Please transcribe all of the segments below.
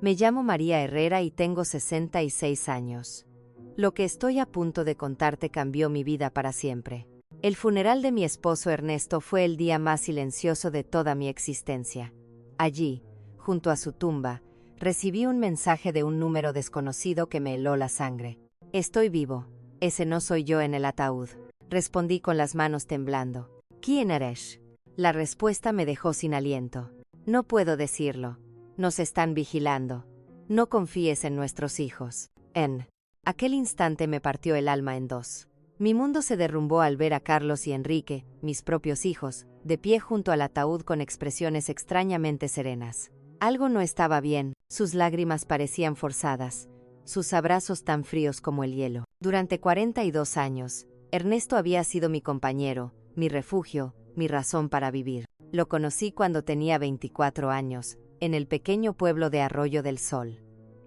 Me llamo María Herrera y tengo 66 años. Lo que estoy a punto de contarte cambió mi vida para siempre. El funeral de mi esposo Ernesto fue el día más silencioso de toda mi existencia. Allí, junto a su tumba, recibí un mensaje de un número desconocido que me heló la sangre. Estoy vivo. Ese no soy yo en el ataúd. Respondí con las manos temblando. ¿Quién eres? La respuesta me dejó sin aliento. No puedo decirlo. Nos están vigilando. No confíes en nuestros hijos. En aquel instante me partió el alma en dos. Mi mundo se derrumbó al ver a Carlos y Enrique, mis propios hijos, de pie junto al ataúd con expresiones extrañamente serenas. Algo no estaba bien, sus lágrimas parecían forzadas, sus abrazos tan fríos como el hielo. Durante 42 años, Ernesto había sido mi compañero, mi refugio, mi razón para vivir. Lo conocí cuando tenía 24 años, en el pequeño pueblo de Arroyo del Sol.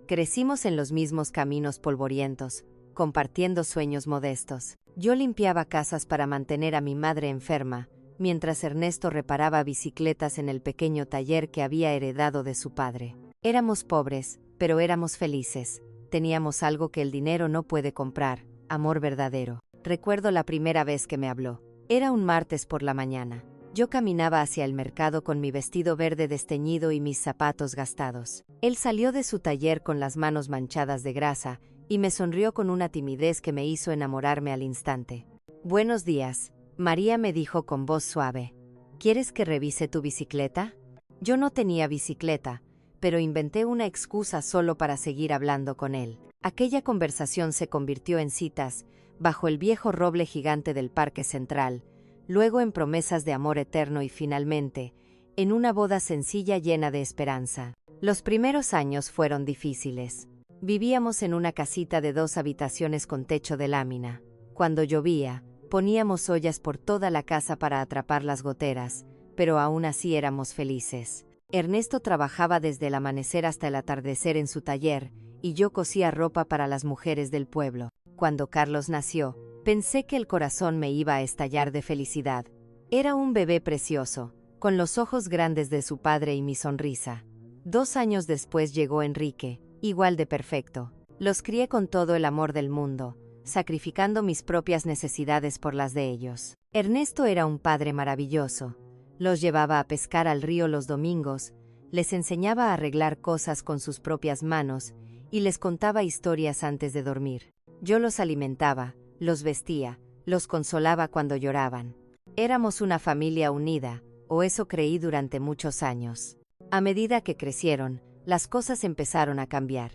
Crecimos en los mismos caminos polvorientos, compartiendo sueños modestos. Yo limpiaba casas para mantener a mi madre enferma, mientras Ernesto reparaba bicicletas en el pequeño taller que había heredado de su padre. Éramos pobres, pero éramos felices. Teníamos algo que el dinero no puede comprar, amor verdadero. Recuerdo la primera vez que me habló. Era un martes por la mañana. Yo caminaba hacia el mercado con mi vestido verde desteñido y mis zapatos gastados. Él salió de su taller con las manos manchadas de grasa y me sonrió con una timidez que me hizo enamorarme al instante. «Buenos días», María me dijo con voz suave. «¿Quieres que revise tu bicicleta?» Yo no tenía bicicleta, pero inventé una excusa solo para seguir hablando con él. Aquella conversación se convirtió en citas, bajo el viejo roble gigante del Parque Central, luego en promesas de amor eterno y finalmente, en una boda sencilla llena de esperanza. Los primeros años fueron difíciles. Vivíamos en una casita de 2 habitaciones con techo de lámina. Cuando llovía, poníamos ollas por toda la casa para atrapar las goteras, pero aún así éramos felices. Ernesto trabajaba desde el amanecer hasta el atardecer en su taller, y yo cosía ropa para las mujeres del pueblo. Cuando Carlos nació, pensé que el corazón me iba a estallar de felicidad. Era un bebé precioso, con los ojos grandes de su padre y mi sonrisa. 2 años después llegó Enrique, igual de perfecto. Los crié con todo el amor del mundo, sacrificando mis propias necesidades por las de ellos. Ernesto era un padre maravilloso. Los llevaba a pescar al río los domingos, les enseñaba a arreglar cosas con sus propias manos y les contaba historias antes de dormir. Yo los alimentaba, los vestía, los consolaba cuando lloraban. Éramos una familia unida, o eso creí durante muchos años. A medida que crecieron, las cosas empezaron a cambiar.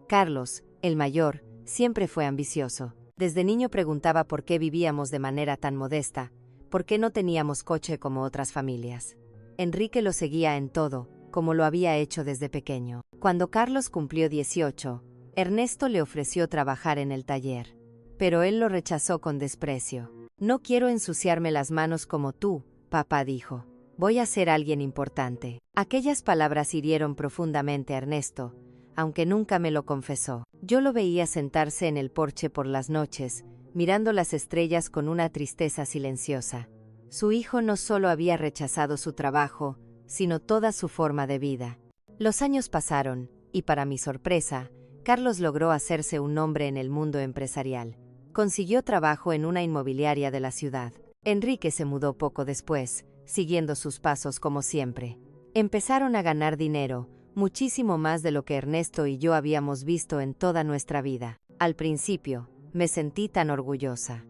Carlos, el mayor, siempre fue ambicioso. Desde niño preguntaba por qué vivíamos de manera tan modesta, por qué no teníamos coche como otras familias. Enrique lo seguía en todo, como lo había hecho desde pequeño. Cuando Carlos cumplió 18, Ernesto le ofreció trabajar en el taller. Pero él lo rechazó con desprecio. «No quiero ensuciarme las manos como tú», papá dijo. «Voy a ser alguien importante». Aquellas palabras hirieron profundamente a Ernesto, aunque nunca me lo confesó. Yo lo veía sentarse en el porche por las noches, mirando las estrellas con una tristeza silenciosa. Su hijo no solo había rechazado su trabajo, sino toda su forma de vida. Los años pasaron, y para mi sorpresa, Carlos logró hacerse un nombre en el mundo empresarial. Consiguió trabajo en una inmobiliaria de la ciudad. Enrique se mudó poco después, siguiendo sus pasos como siempre. Empezaron a ganar dinero, muchísimo más de lo que Ernesto y yo habíamos visto en toda nuestra vida. Al principio, me sentí tan orgullosa.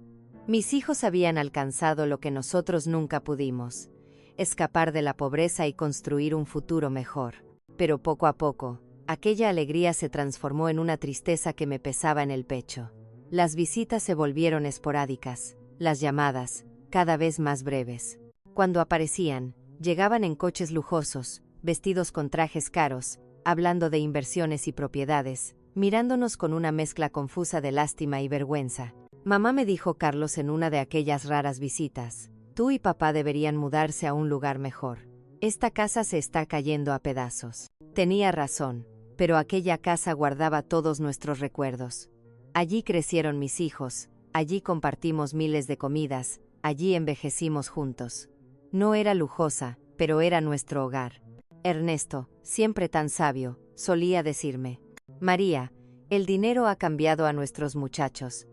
Mis hijos habían alcanzado lo que nosotros nunca pudimos: escapar de la pobreza y construir un futuro mejor. Pero poco a poco, aquella alegría se transformó en una tristeza que me pesaba en el pecho. Las visitas se volvieron esporádicas, las llamadas, cada vez más breves. Cuando aparecían, llegaban en coches lujosos, vestidos con trajes caros, hablando de inversiones y propiedades, mirándonos con una mezcla confusa de lástima y vergüenza. Mamá me dijo Carlos en una de aquellas raras visitas: «Tú y papá deberían mudarse a un lugar mejor. Esta casa se está cayendo a pedazos». Tenía razón, pero aquella casa guardaba todos nuestros recuerdos. Allí crecieron mis hijos, allí compartimos miles de comidas, allí envejecimos juntos. No era lujosa, pero era nuestro hogar. Ernesto, siempre tan sabio, solía decirme. María, el dinero ha cambiado a nuestros muchachos.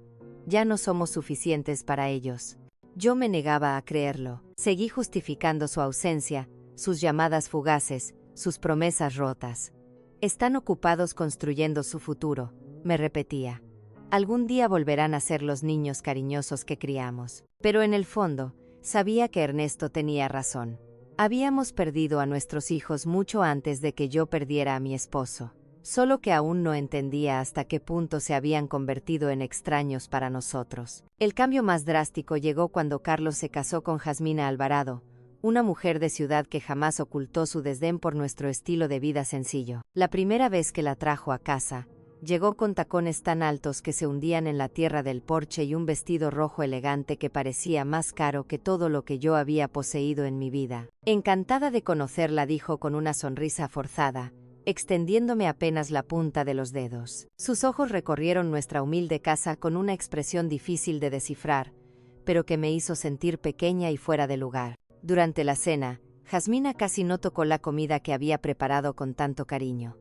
Ya no somos suficientes para ellos. Yo me negaba a creerlo. Seguí justificando su ausencia, sus llamadas fugaces, sus promesas rotas. Están ocupados construyendo su futuro, me repetía. Algún día volverán a ser los niños cariñosos que criamos. Pero en el fondo, sabía que Ernesto tenía razón. Habíamos perdido a nuestros hijos mucho antes de que yo perdiera a mi esposo. Solo que aún no entendía hasta qué punto se habían convertido en extraños para nosotros. El cambio más drástico llegó cuando Carlos se casó con Jasmina Alvarado, una mujer de ciudad que jamás ocultó su desdén por nuestro estilo de vida sencillo. La primera vez que la trajo a casa, llegó con tacones tan altos que se hundían en la tierra del porche y un vestido rojo elegante que parecía más caro que todo lo que yo había poseído en mi vida. Encantada de conocerla, dijo con una sonrisa forzada, extendiéndome apenas la punta de los dedos. Sus ojos recorrieron nuestra humilde casa con una expresión difícil de descifrar, pero que me hizo sentir pequeña y fuera de lugar. Durante la cena, Jasmina casi no tocó la comida que había preparado con tanto cariño.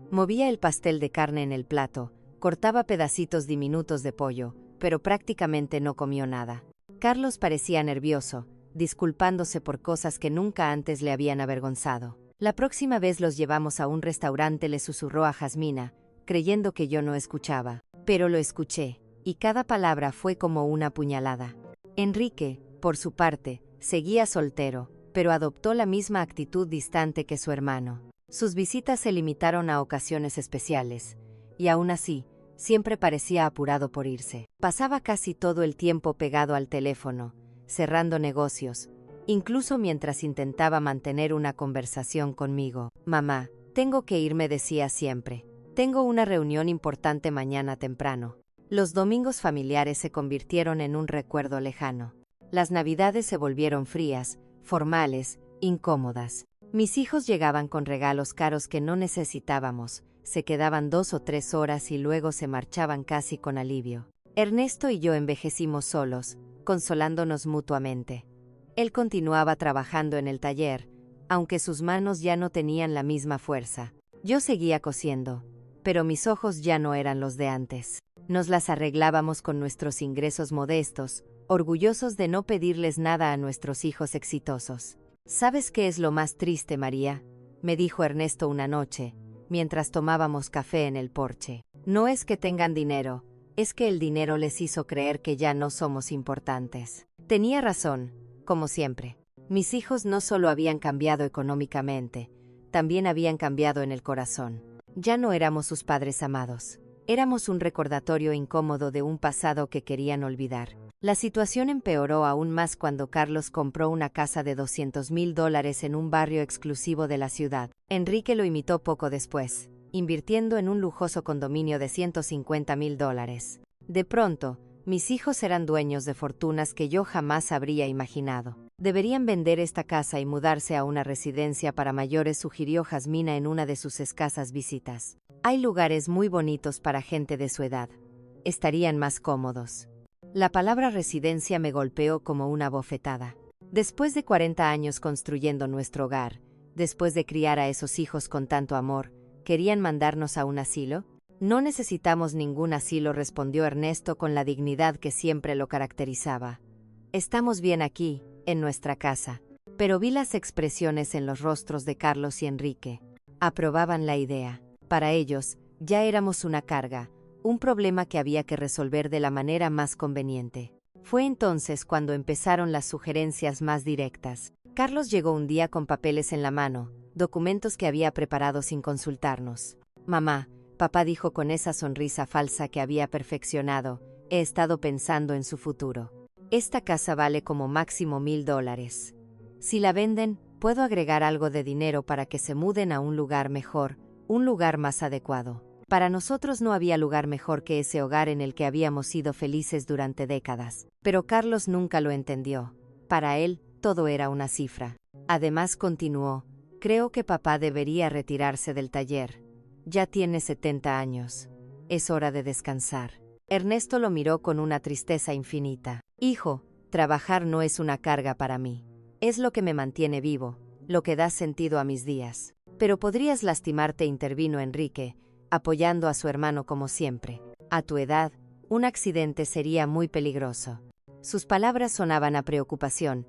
Movía el pastel de carne en el plato, cortaba pedacitos diminutos de pollo, pero prácticamente no comió nada. Carlos parecía nervioso, disculpándose por cosas que nunca antes le habían avergonzado. La próxima vez los llevamos a un restaurante, le susurró a Jasmina, creyendo que yo no escuchaba. Pero lo escuché, y cada palabra fue como una puñalada. Enrique, por su parte, seguía soltero, pero adoptó la misma actitud distante que su hermano. Sus visitas se limitaron a ocasiones especiales, y aún así, siempre parecía apurado por irse. Pasaba casi todo el tiempo pegado al teléfono, cerrando negocios, incluso mientras intentaba mantener una conversación conmigo. Mamá, tengo que irme, decía siempre. Tengo una reunión importante mañana temprano. Los domingos familiares se convirtieron en un recuerdo lejano. Las navidades se volvieron frías, formales, incómodas. Mis hijos llegaban con regalos caros que no necesitábamos, se quedaban 2 o 3 horas y luego se marchaban casi con alivio. Ernesto y yo envejecimos solos, consolándonos mutuamente. Él continuaba trabajando en el taller, aunque sus manos ya no tenían la misma fuerza. Yo seguía cosiendo, pero mis ojos ya no eran los de antes. Nos las arreglábamos con nuestros ingresos modestos, orgullosos de no pedirles nada a nuestros hijos exitosos. ¿Sabes qué es lo más triste, María?, me dijo Ernesto una noche, mientras tomábamos café en el porche. No es que tengan dinero, es que el dinero les hizo creer que ya no somos importantes. Tenía razón, como siempre. Mis hijos no solo habían cambiado económicamente, también habían cambiado en el corazón. Ya no éramos sus padres amados. Éramos un recordatorio incómodo de un pasado que querían olvidar. La situación empeoró aún más cuando Carlos compró una casa de $200,000 en un barrio exclusivo de la ciudad. Enrique lo imitó poco después, invirtiendo en un lujoso condominio de $150,000. De pronto, mis hijos eran dueños de fortunas que yo jamás habría imaginado. Deberían vender esta casa y mudarse a una residencia para mayores, sugirió Jasmina en una de sus escasas visitas. Hay lugares muy bonitos para gente de su edad. Estarían más cómodos. La palabra residencia me golpeó como una bofetada. Después de 40 años construyendo nuestro hogar, después de criar a esos hijos con tanto amor, ¿querían mandarnos a un asilo? No necesitamos ningún asilo, respondió Ernesto con la dignidad que siempre lo caracterizaba. Estamos bien aquí, en nuestra casa. Pero vi las expresiones en los rostros de Carlos y Enrique. Aprobaban la idea. Para ellos, ya éramos una carga, un problema que había que resolver de la manera más conveniente. Fue entonces cuando empezaron las sugerencias más directas. Carlos llegó un día con papeles en la mano, documentos que había preparado sin consultarnos. Mamá, papá, dijo con esa sonrisa falsa que había perfeccionado, he estado pensando en su futuro. Esta casa vale como máximo $1,000. Si la venden, puedo agregar algo de dinero para que se muden a un lugar mejor, un lugar más adecuado. Para nosotros no había lugar mejor que ese hogar en el que habíamos sido felices durante décadas. Pero Carlos nunca lo entendió. Para él, todo era una cifra. Además, continuó, creo que papá debería retirarse del taller. Ya tiene 70 años. Es hora de descansar. Ernesto lo miró con una tristeza infinita. Hijo, trabajar no es una carga para mí. Es lo que me mantiene vivo, lo que da sentido a mis días. Pero podrías lastimarte, intervino Enrique, apoyando a su hermano como siempre. A tu edad, un accidente sería muy peligroso. Sus palabras sonaban a preocupación,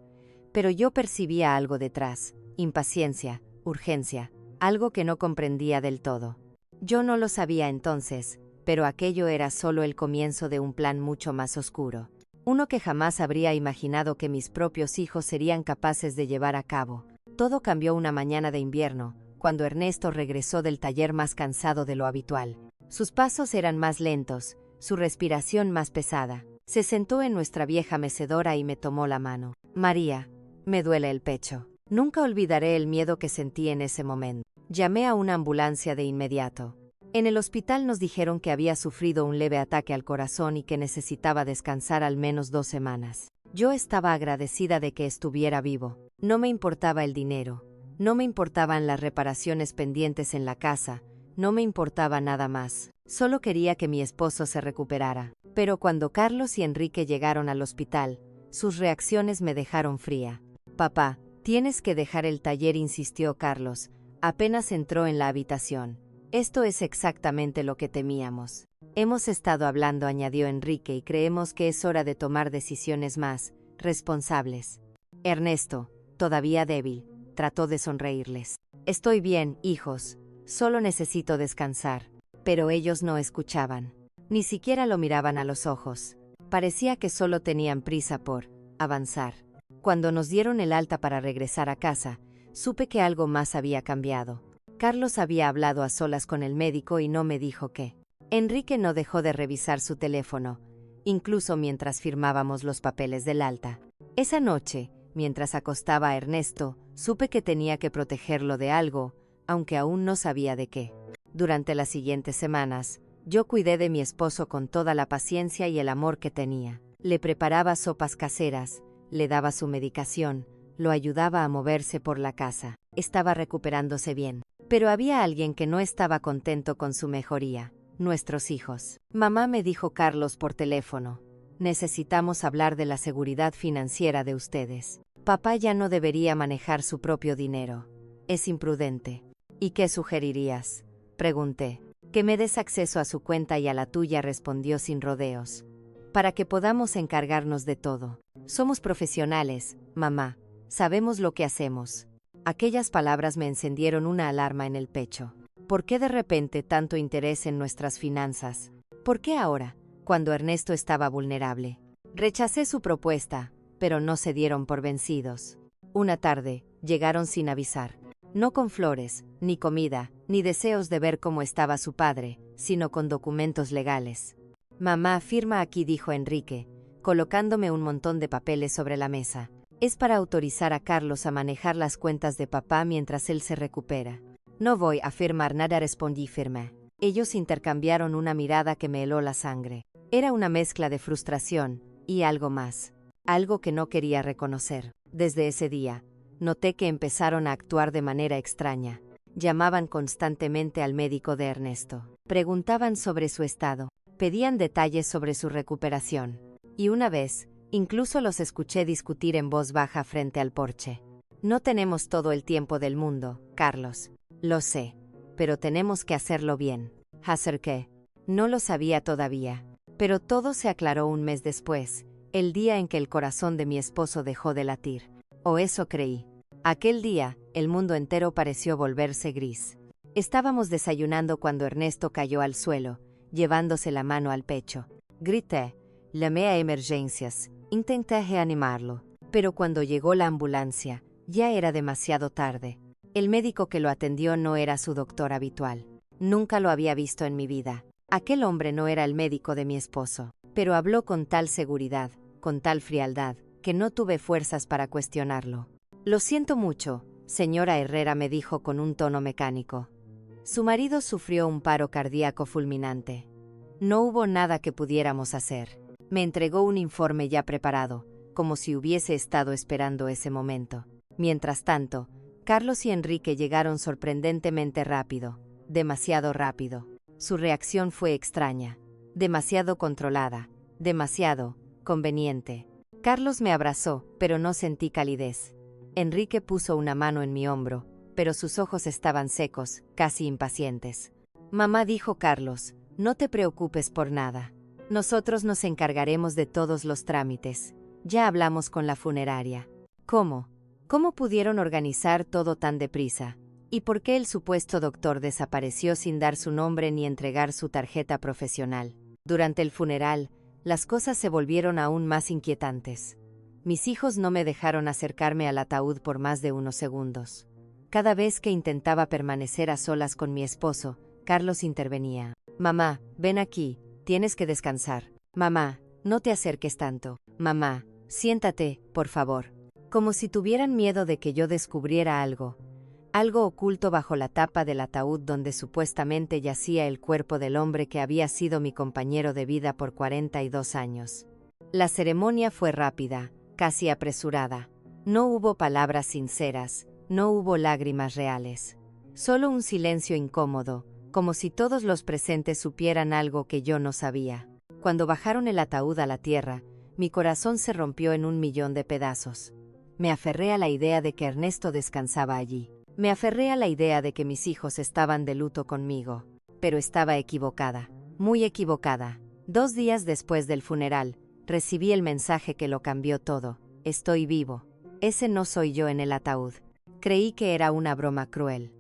pero yo percibía algo detrás, impaciencia, urgencia, algo que no comprendía del todo. Yo no lo sabía entonces, pero aquello era solo el comienzo de un plan mucho más oscuro. Uno que jamás habría imaginado que mis propios hijos serían capaces de llevar a cabo. Todo cambió una mañana de invierno, cuando Ernesto regresó del taller más cansado de lo habitual. Sus pasos eran más lentos, su respiración más pesada. Se sentó en nuestra vieja mecedora y me tomó la mano. María, me duele el pecho. Nunca olvidaré el miedo que sentí en ese momento. Llamé a una ambulancia de inmediato. En el hospital nos dijeron que había sufrido un leve ataque al corazón y que necesitaba descansar al menos 2 semanas. Yo estaba agradecida de que estuviera vivo. No me importaba el dinero. No me importaban las reparaciones pendientes en la casa. No me importaba nada más. Solo quería que mi esposo se recuperara. Pero cuando Carlos y Enrique llegaron al hospital, sus reacciones me dejaron fría. Papá, tienes que dejar el taller, insistió Carlos. Apenas entró en la habitación. Esto es exactamente lo que temíamos. Hemos estado hablando, añadió Enrique, y creemos que es hora de tomar decisiones más responsables. Ernesto, todavía débil, trató de sonreírles. Estoy bien, hijos. Solo necesito descansar. Pero ellos no escuchaban. Ni siquiera lo miraban a los ojos. Parecía que solo tenían prisa por avanzar. Cuando nos dieron el alta para regresar a casa, supe que algo más había cambiado. Carlos había hablado a solas con el médico y no me dijo qué. Enrique no dejó de revisar su teléfono, incluso mientras firmábamos los papeles del alta. Esa noche, mientras acostaba a Ernesto, supe que tenía que protegerlo de algo, aunque aún no sabía de qué. Durante las siguientes semanas, yo cuidé de mi esposo con toda la paciencia y el amor que tenía. Le preparaba sopas caseras, le daba su medicación, lo ayudaba a moverse por la casa. Estaba recuperándose bien. Pero había alguien que no estaba contento con su mejoría: nuestros hijos. Mamá, me dijo Carlos por teléfono, necesitamos hablar de la seguridad financiera de ustedes. Papá ya no debería manejar su propio dinero. Es imprudente. ¿Y qué sugerirías?, pregunté. Que me des acceso a su cuenta y a la tuya, respondió sin rodeos. Para que podamos encargarnos de todo. Somos profesionales, mamá. Sabemos lo que hacemos. Aquellas palabras me encendieron una alarma en el pecho. ¿Por qué de repente tanto interés en nuestras finanzas? ¿Por qué ahora, cuando Ernesto estaba vulnerable? Rechacé su propuesta, pero no se dieron por vencidos. Una tarde, llegaron sin avisar. No con flores, ni comida, ni deseos de ver cómo estaba su padre, sino con documentos legales. Mamá, firma aquí, dijo Enrique, colocándome un montón de papeles sobre la mesa. Es para autorizar a Carlos a manejar las cuentas de papá mientras él se recupera. No voy a firmar nada, respondí firme. Ellos intercambiaron una mirada que me heló la sangre. Era una mezcla de frustración y algo más. Algo que no quería reconocer. Desde ese día, noté que empezaron a actuar de manera extraña. Llamaban constantemente al médico de Ernesto. Preguntaban sobre su estado. Pedían detalles sobre su recuperación. Y una vez, incluso los escuché discutir en voz baja frente al porche. No tenemos todo el tiempo del mundo, Carlos. Lo sé, pero tenemos que hacerlo bien. ¿Hacer qué? No lo sabía todavía. Pero todo se aclaró un mes después, el día en que el corazón de mi esposo dejó de latir. O eso creí. Aquel día, el mundo entero pareció volverse gris. Estábamos desayunando cuando Ernesto cayó al suelo, llevándose la mano al pecho. Grité. Llamé a emergencias. Intenté reanimarlo, pero cuando llegó la ambulancia, ya era demasiado tarde. El médico que lo atendió no era su doctor habitual. Nunca lo había visto en mi vida. Aquel hombre no era el médico de mi esposo, pero habló con tal seguridad, con tal frialdad, que no tuve fuerzas para cuestionarlo. Lo siento mucho, señora Herrera, me dijo con un tono mecánico. Su marido sufrió un paro cardíaco fulminante. No hubo nada que pudiéramos hacer. Me entregó un informe ya preparado, como si hubiese estado esperando ese momento. Mientras tanto, Carlos y Enrique llegaron sorprendentemente rápido, demasiado rápido. Su reacción fue extraña, demasiado controlada, demasiado conveniente. Carlos me abrazó, pero no sentí calidez. Enrique puso una mano en mi hombro, pero sus ojos estaban secos, casi impacientes. Mamá, dijo Carlos, no te preocupes por nada. Nosotros nos encargaremos de todos los trámites. Ya hablamos con la funeraria. ¿Cómo? ¿Cómo pudieron organizar todo tan deprisa? ¿Y por qué el supuesto doctor desapareció sin dar su nombre ni entregar su tarjeta profesional? Durante el funeral, las cosas se volvieron aún más inquietantes. Mis hijos no me dejaron acercarme al ataúd por más de unos segundos. Cada vez que intentaba permanecer a solas con mi esposo, Carlos intervenía. Mamá, ven aquí, tienes que descansar. Mamá, no te acerques tanto. Mamá, siéntate, por favor. Como si tuvieran miedo de que yo descubriera algo oculto bajo la tapa del ataúd donde supuestamente yacía el cuerpo del hombre que había sido mi compañero de vida por 42 años. La ceremonia fue rápida, casi apresurada. No hubo palabras sinceras, no hubo lágrimas reales. Solo un silencio incómodo, como si todos los presentes supieran algo que yo no sabía. Cuando bajaron el ataúd a la tierra, mi corazón se rompió en 1.000.000 de pedazos. Me aferré a la idea de que Ernesto descansaba allí. Me aferré a la idea de que mis hijos estaban de luto conmigo. Pero estaba equivocada, muy equivocada. 2 días después del funeral, recibí el mensaje que lo cambió todo. Estoy vivo. Ese no soy yo en el ataúd. Creí que era una broma cruel.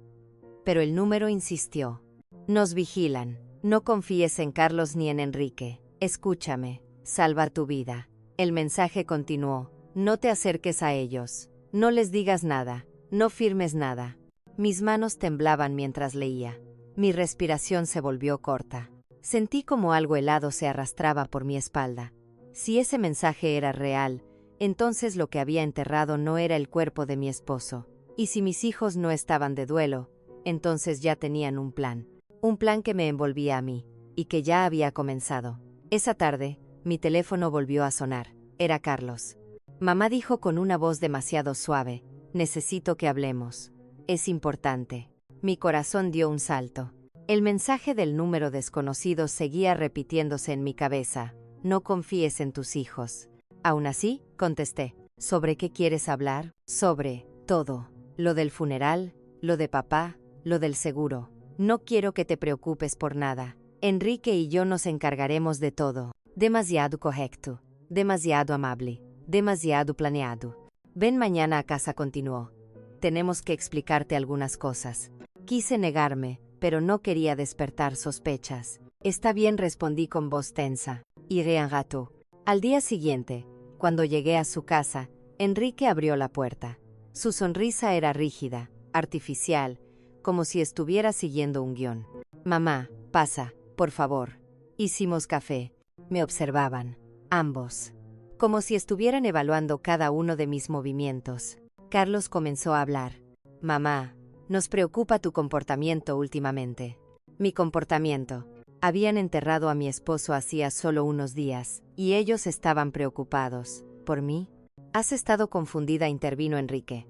Pero el número insistió. Nos vigilan. No confíes en Carlos ni en Enrique. Escúchame. Salva tu vida. El mensaje continuó. No te acerques a ellos. No les digas nada. No firmes nada. Mis manos temblaban mientras leía. Mi respiración se volvió corta. Sentí como algo helado se arrastraba por mi espalda. Si ese mensaje era real, entonces lo que había enterrado no era el cuerpo de mi esposo. Y si mis hijos no estaban de duelo, entonces ya tenían un plan. Un plan que me envolvía a mí, y que ya había comenzado. Esa tarde, mi teléfono volvió a sonar. Era Carlos. Mamá dijo con una voz demasiado suave. Necesito que hablemos. Es importante. Mi corazón dio un salto. El mensaje del número desconocido seguía repitiéndose en mi cabeza. No confíes en tus hijos. Aún así, contesté. ¿Sobre qué quieres hablar? Sobre todo. Lo del funeral, lo de papá, lo del seguro. No quiero que te preocupes por nada. Enrique y yo nos encargaremos de todo. Demasiado correcto. Demasiado amable. Demasiado planeado. Ven mañana a casa, continuó. Tenemos que explicarte algunas cosas. Quise negarme, pero no quería despertar sospechas. Está bien, respondí con voz tensa. Iré un rato. Al día siguiente, cuando llegué a su casa, Enrique abrió la puerta. Su sonrisa era rígida, artificial, como si estuviera siguiendo un guión. Mamá, pasa, por favor. Hicimos café. Me observaban. Ambos. Como si estuvieran evaluando cada uno de mis movimientos. Carlos comenzó a hablar. Mamá, nos preocupa tu comportamiento últimamente. Mi comportamiento. Habían enterrado a mi esposo hacía solo unos días, y ellos estaban preocupados. ¿Por mí? Has estado confundida, intervino Enrique.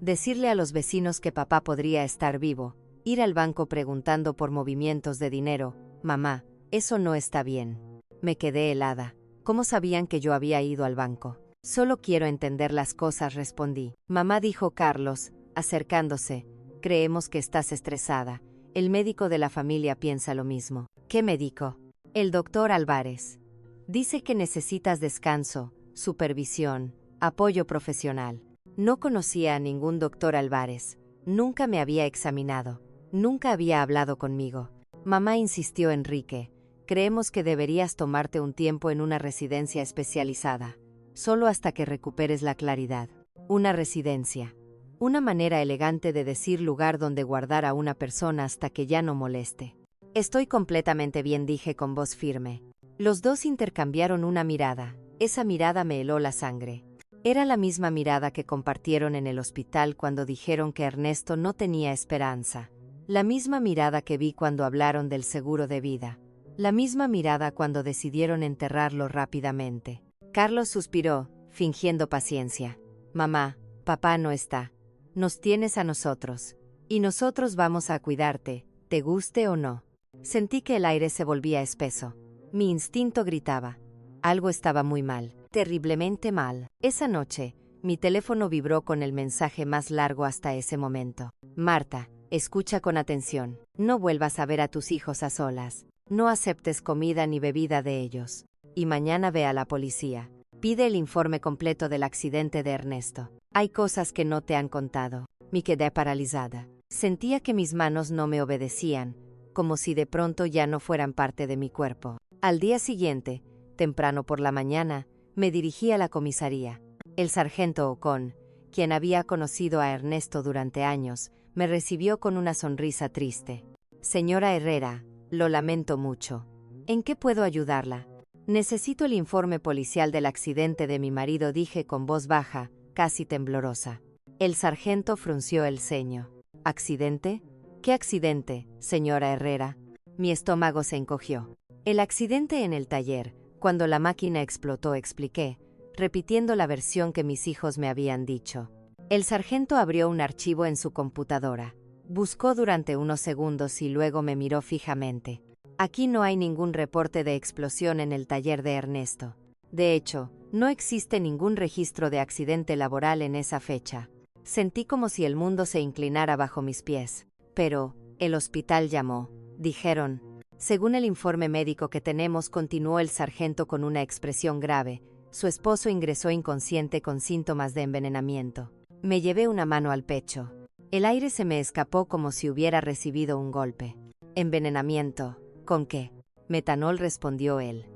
Decirle a los vecinos que papá podría estar vivo, ir al banco preguntando por movimientos de dinero. Mamá, eso no está bien. Me quedé helada. ¿Cómo sabían que yo había ido al banco? Solo quiero entender las cosas, respondí. Mamá, dijo Carlos, acercándose. Creemos que estás estresada. El médico de la familia piensa lo mismo. ¿Qué médico? El doctor Álvarez. Dice que necesitas descanso, supervisión, apoyo profesional. No conocía a ningún doctor Álvarez. Nunca me había examinado. Nunca había hablado conmigo. Mamá, insistió Enrique. Creemos que deberías tomarte un tiempo en una residencia especializada, solo hasta que recuperes la claridad. Una residencia. Una manera elegante de decir lugar donde guardar a una persona hasta que ya no moleste. Estoy completamente bien, dije con voz firme. Los dos intercambiaron una mirada. Esa mirada me heló la sangre. Era la misma mirada que compartieron en el hospital cuando dijeron que Ernesto no tenía esperanza. La misma mirada que vi cuando hablaron del seguro de vida. La misma mirada cuando decidieron enterrarlo rápidamente. Carlos suspiró, fingiendo paciencia. Mamá, papá no está. Nos tienes a nosotros. Y nosotros vamos a cuidarte, te guste o no. Sentí que el aire se volvía espeso. Mi instinto gritaba. Algo estaba muy mal, terriblemente mal. Esa noche, mi teléfono vibró con el mensaje más largo hasta ese momento. Marta, escucha con atención. No vuelvas a ver a tus hijos a solas. No aceptes comida ni bebida de ellos. Y mañana ve a la policía. Pide el informe completo del accidente de Ernesto. Hay cosas que no te han contado. Me quedé paralizada. Sentía que mis manos no me obedecían, como si de pronto ya no fueran parte de mi cuerpo. Al día siguiente, temprano por la mañana, me dirigí a la comisaría. El sargento Ocon, quien había conocido a Ernesto durante años, me recibió con una sonrisa triste. Señora Herrera, lo lamento mucho. ¿En qué puedo ayudarla? Necesito el informe policial del accidente de mi marido, dije con voz baja, casi temblorosa. El sargento frunció el ceño. ¿Accidente? ¿Qué accidente, señora Herrera? Mi estómago se encogió. El accidente en el taller, cuando la máquina explotó, expliqué, repitiendo la versión que mis hijos me habían dicho. El sargento abrió un archivo en su computadora. Buscó durante unos segundos y luego me miró fijamente. Aquí no hay ningún reporte de explosión en el taller de Ernesto. De hecho, no existe ningún registro de accidente laboral en esa fecha. Sentí como si el mundo se inclinara bajo mis pies. Pero, el hospital llamó, dijeron. Según el informe médico que tenemos, continuó el sargento con una expresión grave, su esposo ingresó inconsciente con síntomas de envenenamiento. Me llevé una mano al pecho. El aire se me escapó como si hubiera recibido un golpe. ¿Envenenamiento? ¿Con qué? Metanol, respondió él.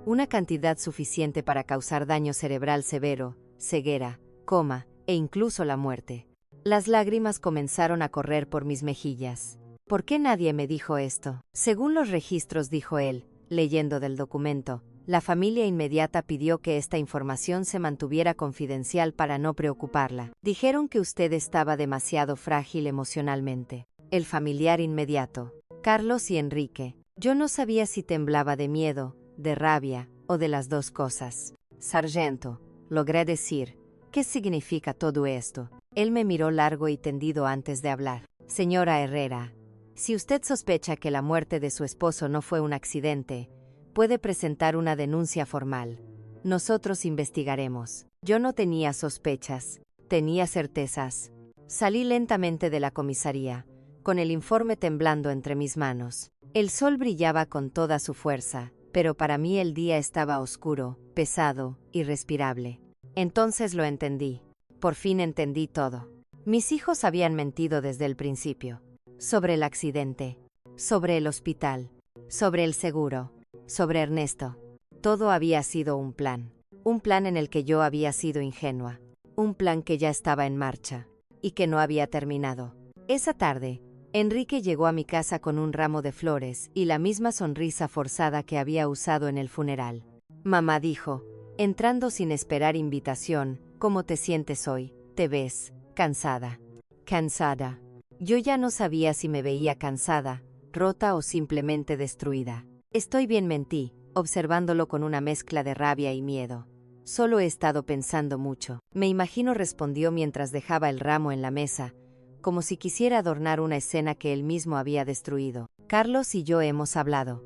Una cantidad suficiente para causar daño cerebral severo, ceguera, coma, e incluso la muerte. Las lágrimas comenzaron a correr por mis mejillas. ¿Por qué nadie me dijo esto? Según los registros, dijo él, leyendo del documento, la familia inmediata pidió que esta información se mantuviera confidencial para no preocuparla. Dijeron que usted estaba demasiado frágil emocionalmente. El familiar inmediato, Carlos y Enrique. Yo no sabía si temblaba de miedo, de rabia, o de las dos cosas. Sargento, logré decir, ¿qué significa todo esto? Él me miró largo y tendido antes de hablar. Señora Herrera, si usted sospecha que la muerte de su esposo no fue un accidente, puede presentar una denuncia formal. Nosotros investigaremos. Yo no tenía sospechas, tenía certezas. Salí lentamente de la comisaría, con el informe temblando entre mis manos. El sol brillaba con toda su fuerza, pero para mí el día estaba oscuro, pesado, irrespirable. Entonces lo entendí. Por fin entendí todo. Mis hijos habían mentido desde el principio. Sobre el accidente, sobre el hospital, sobre el seguro, sobre Ernesto. Todo había sido un plan en el que yo había sido ingenua, un plan que ya estaba en marcha, y que no había terminado. Esa tarde, Enrique llegó a mi casa con un ramo de flores y la misma sonrisa forzada que había usado en el funeral. Mamá, dijo, entrando sin esperar invitación, ¿cómo te sientes hoy? ¿Te ves cansada? Cansada. Yo ya no sabía si me veía cansada, rota o simplemente destruida. Estoy bien, mentí, observándolo con una mezcla de rabia y miedo. Solo he estado pensando mucho. Me imagino, respondió mientras dejaba el ramo en la mesa, como si quisiera adornar una escena que él mismo había destruido. Carlos y yo hemos hablado.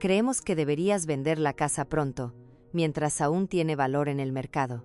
Creemos que deberías vender la casa pronto, mientras aún tiene valor en el mercado.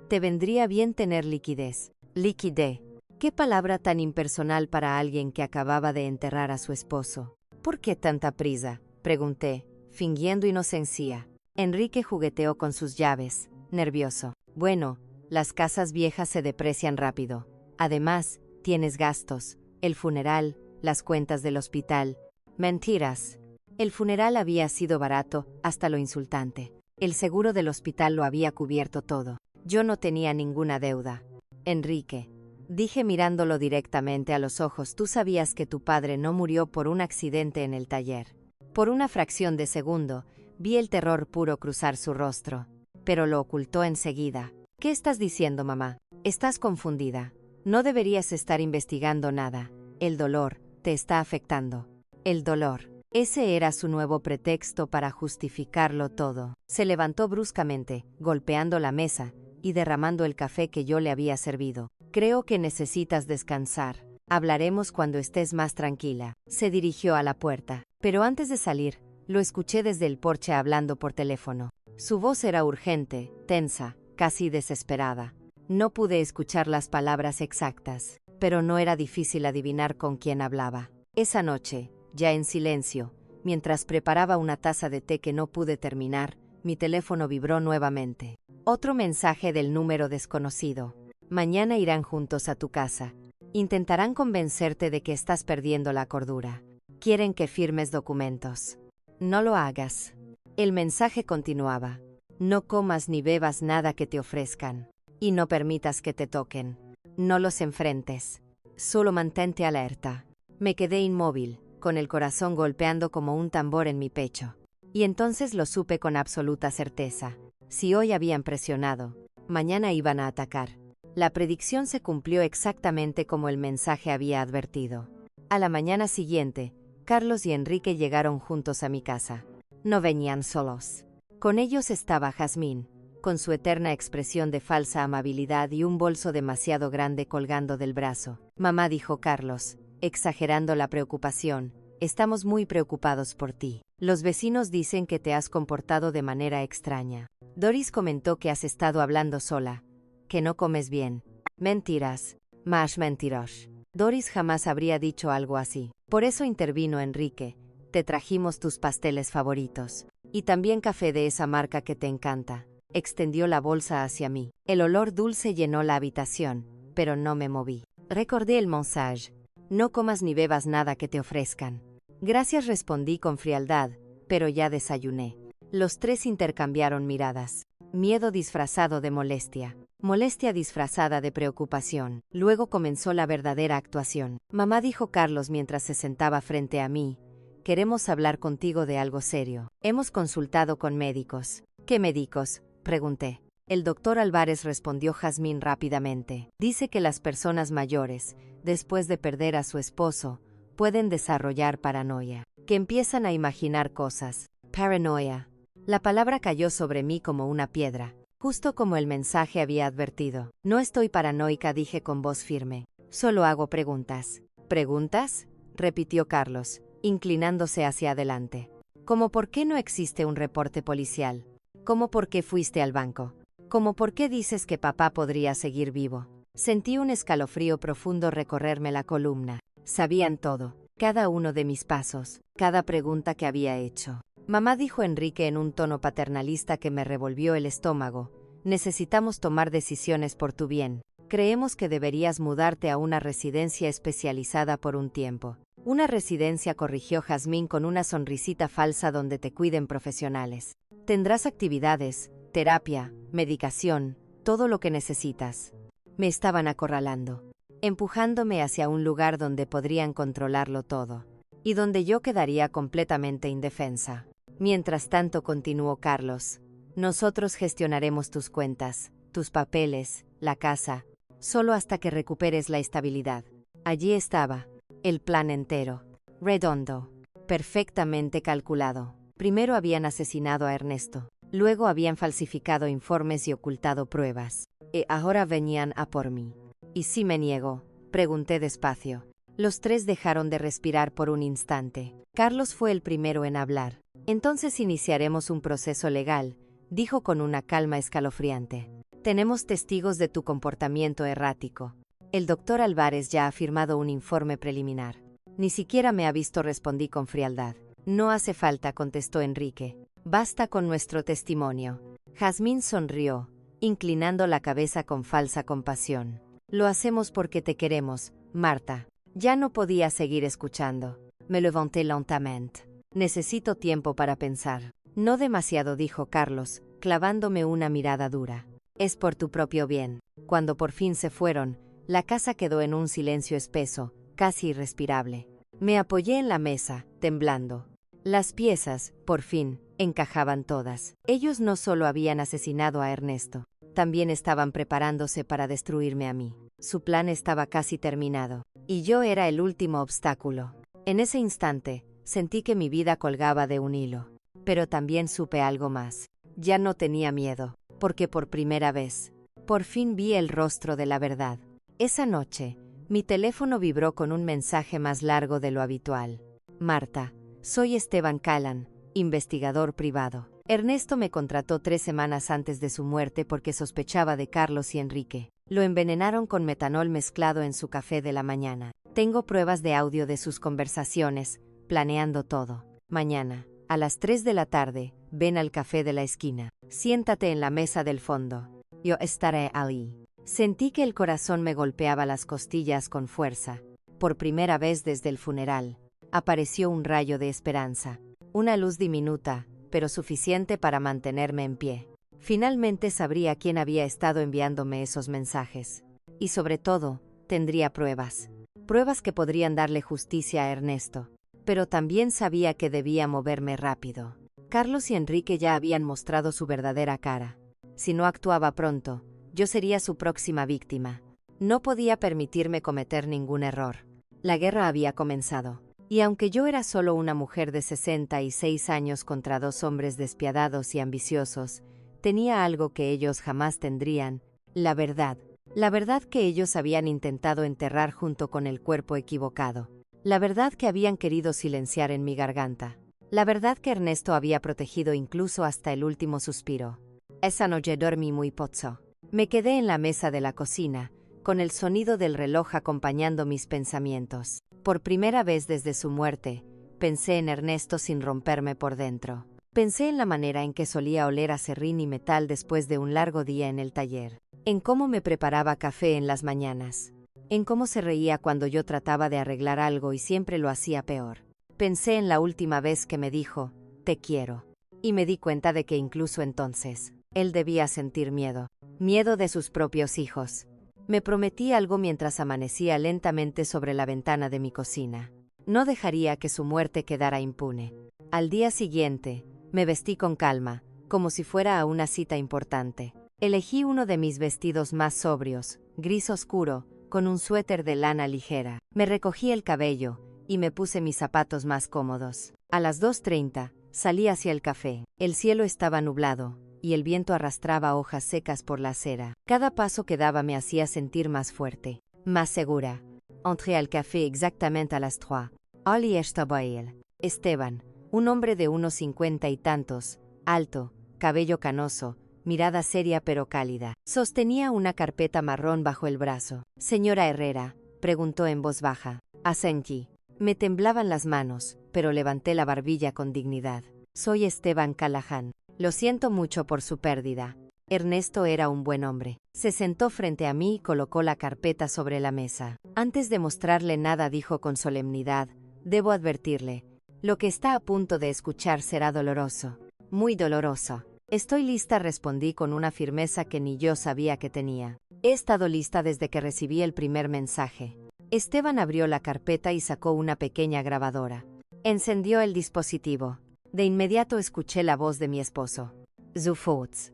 Te vendría bien tener liquidez. Liquidez. ¿Qué palabra tan impersonal para alguien que acababa de enterrar a su esposo? ¿Por qué tanta prisa?, pregunté, fingiendo inocencia. Enrique jugueteó con sus llaves, nervioso. Bueno, las casas viejas se deprecian rápido. Además, tienes gastos, el funeral, las cuentas del hospital. Mentiras. El funeral había sido barato, hasta lo insultante. El seguro del hospital lo había cubierto todo. Yo no tenía ninguna deuda. Enrique, dije mirándolo directamente a los ojos, tú sabías que tu padre no murió por un accidente en el taller. Por una fracción de segundo, vi el terror puro cruzar su rostro, pero lo ocultó enseguida. ¿Qué estás diciendo, mamá? Estás confundida. No deberías estar investigando nada. El dolor te está afectando. El dolor. Ese era su nuevo pretexto para justificarlo todo. Se levantó bruscamente, golpeando la mesa y derramando el café que yo le había servido. Creo que necesitas descansar. Hablaremos cuando estés más tranquila. Se dirigió a la puerta, pero antes de salir, lo escuché desde el porche hablando por teléfono. Su voz era urgente, tensa, casi desesperada. No pude escuchar las palabras exactas. pero no era difícil adivinar con quién hablaba. Esa noche, ya en silencio, mientras preparaba una taza de té que no pude terminar, mi teléfono vibró nuevamente. Otro mensaje del número desconocido. Mañana irán juntos a tu casa. Intentarán convencerte de que estás perdiendo la cordura. Quieren que firmes documentos. No lo hagas. El mensaje continuaba. No comas ni bebas nada que te ofrezcan. Y no permitas que te toquen. No los enfrentes. Solo mantente alerta. Me quedé inmóvil, con el corazón golpeando como un tambor en mi pecho. Y entonces lo supe con absoluta certeza. Si hoy habían presionado, mañana iban a atacar. La predicción se cumplió exactamente como el mensaje había advertido. A la mañana siguiente, Carlos y Enrique llegaron juntos a mi casa. No venían solos. Con ellos estaba Jazmín, con su eterna expresión de falsa amabilidad y un bolso demasiado grande colgando del brazo. Mamá, dijo Carlos, exagerando la preocupación, estamos muy preocupados por ti. Los vecinos dicen que te has comportado de manera extraña. Doris comentó que has estado hablando sola, que no comes bien. Mentiras, más mentiras. Doris jamás habría dicho algo así. Por eso intervino Enrique. Te trajimos tus pasteles favoritos. Y también café de esa marca que te encanta. Extendió la bolsa hacia mí. El olor dulce llenó la habitación, pero no me moví. Recordé el mensaje. No comas ni bebas nada que te ofrezcan. Gracias, respondí con frialdad, pero ya desayuné. Los tres intercambiaron miradas. Miedo disfrazado de molestia. Molestia disfrazada de preocupación. Luego comenzó la verdadera actuación. Mamá, dijo Carlos mientras se sentaba frente a mí, queremos hablar contigo de algo serio. Hemos consultado con médicos. ¿Qué médicos?, pregunté. El doctor Álvarez, respondió Jazmín rápidamente. Dice que las personas mayores, después de perder a su esposo, pueden desarrollar paranoia, que empiezan a imaginar cosas. Paranoia. La palabra cayó sobre mí como una piedra, justo como el mensaje había advertido. No estoy paranoica, dije con voz firme. Solo hago preguntas. ¿Preguntas?, repitió Carlos, inclinándose hacia adelante. ¿Cómo por qué no existe un reporte policial? ¿Cómo por qué fuiste al banco? ¿Cómo por qué dices que papá podría seguir vivo? Sentí un escalofrío profundo recorrerme la columna. Sabían todo, cada uno de mis pasos, cada pregunta que había hecho. Mamá, dijo Enrique en un tono paternalista que me revolvió el estómago, necesitamos tomar decisiones por tu bien. Creemos que deberías mudarte a una residencia especializada por un tiempo. Una residencia, corrigió Jazmín con una sonrisita falsa, donde te cuiden profesionales. Tendrás actividades, terapia, medicación, todo lo que necesitas. Me estaban acorralando, empujándome hacia un lugar donde podrían controlarlo todo, y donde yo quedaría completamente indefensa. Mientras tanto, continuó Carlos, nosotros gestionaremos tus cuentas, tus papeles, la casa, solo hasta que recuperes la estabilidad. Allí estaba, el plan entero, redondo, perfectamente calculado. Primero habían asesinado a Ernesto, luego habían falsificado informes y ocultado pruebas, y ahora venían a por mí. ¿Y si me niego?, pregunté despacio. Los tres dejaron de respirar por un instante. Carlos fue el primero en hablar. Entonces iniciaremos un proceso legal, dijo con una calma escalofriante. Tenemos testigos de tu comportamiento errático. El doctor Álvarez ya ha firmado un informe preliminar. Ni siquiera me ha visto, respondí con frialdad. No hace falta, contestó Enrique. Basta con nuestro testimonio. Jazmín sonrió, inclinando la cabeza con falsa compasión. Lo hacemos porque te queremos, Marta. Ya no podía seguir escuchando. Me levanté lentamente. Necesito tiempo para pensar. No demasiado, dijo Carlos, clavándome una mirada dura. Es por tu propio bien. Cuando por fin se fueron, la casa quedó en un silencio espeso, casi irrespirable. Me apoyé en la mesa, temblando. Las piezas, por fin, encajaban todas. Ellos no solo habían asesinado a Ernesto, también estaban preparándose para destruirme a mí. Su plan estaba casi terminado, y yo era el último obstáculo. En ese instante, sentí que mi vida colgaba de un hilo. Pero también supe algo más. Ya no tenía miedo, porque por primera vez, por fin vi el rostro de la verdad. Esa noche, mi teléfono vibró con un mensaje más largo de lo habitual. Marta, soy Esteban Callan, investigador privado. Ernesto me contrató 3 semanas antes de su muerte porque sospechaba de Carlos y Enrique. Lo envenenaron con metanol mezclado en su café de la mañana. Tengo pruebas de audio de sus conversaciones, planeando todo. Mañana, a las 3 de la tarde, ven al café de la esquina. Siéntate en la mesa del fondo. Yo estaré ahí. Sentí que el corazón me golpeaba las costillas con fuerza. Por primera vez desde el funeral, apareció un rayo de esperanza. Una luz diminuta, pero suficiente para mantenerme en pie. Finalmente sabría quién había estado enviándome esos mensajes. Y sobre todo, tendría pruebas. Pruebas que podrían darle justicia a Ernesto. Pero también sabía que debía moverme rápido. Carlos y Enrique ya habían mostrado su verdadera cara. Si no actuaba pronto, yo sería su próxima víctima. No podía permitirme cometer ningún error. La guerra había comenzado. Y aunque yo era solo una mujer de 66 años contra 2 hombres despiadados y ambiciosos, tenía algo que ellos jamás tendrían: la verdad. La verdad que ellos habían intentado enterrar junto con el cuerpo equivocado. La verdad que habían querido silenciar en mi garganta. La verdad que Ernesto había protegido incluso hasta el último suspiro. Esa noche dormí muy poco. Me quedé en la mesa de la cocina, con el sonido del reloj acompañando mis pensamientos. Por primera vez desde su muerte, pensé en Ernesto sin romperme por dentro. Pensé en la manera en que solía oler a serrín y metal después de un largo día en el taller. En cómo me preparaba café en las mañanas. En cómo se reía cuando yo trataba de arreglar algo y siempre lo hacía peor. Pensé en la última vez que me dijo, te quiero. Y me di cuenta de que incluso entonces, él debía sentir miedo. Miedo de sus propios hijos. Me prometí algo mientras amanecía lentamente sobre la ventana de mi cocina. No dejaría que su muerte quedara impune. Al día siguiente, me vestí con calma, como si fuera a una cita importante. Elegí uno de mis vestidos más sobrios, gris oscuro, con un suéter de lana ligera. Me recogí el cabello y me puse mis zapatos más cómodos. A las 2:30, salí hacia el café. El cielo estaba nublado y el viento arrastraba hojas secas por la acera. Cada paso que daba me hacía sentir más fuerte, más segura. Entré al café exactamente a las 3. Allí estaba él. Esteban, un hombre de unos 50 y tantos, alto, cabello canoso, mirada seria pero cálida. Sostenía una carpeta marrón bajo el brazo. «Señora Herrera», preguntó en voz baja. Asentí. Me temblaban las manos, pero levanté la barbilla con dignidad. «Soy Esteban Callahan. Lo siento mucho por su pérdida». Ernesto era un buen hombre. Se sentó frente a mí y colocó la carpeta sobre la mesa. Antes de mostrarle nada dijo con solemnidad, «Debo advertirle, lo que está a punto de escuchar será doloroso. Muy doloroso». «Estoy lista», respondí con una firmeza que ni yo sabía que tenía. He estado lista desde que recibí el primer mensaje. Esteban abrió la carpeta y sacó una pequeña grabadora. Encendió el dispositivo. De inmediato escuché la voz de mi esposo. «Zufuts.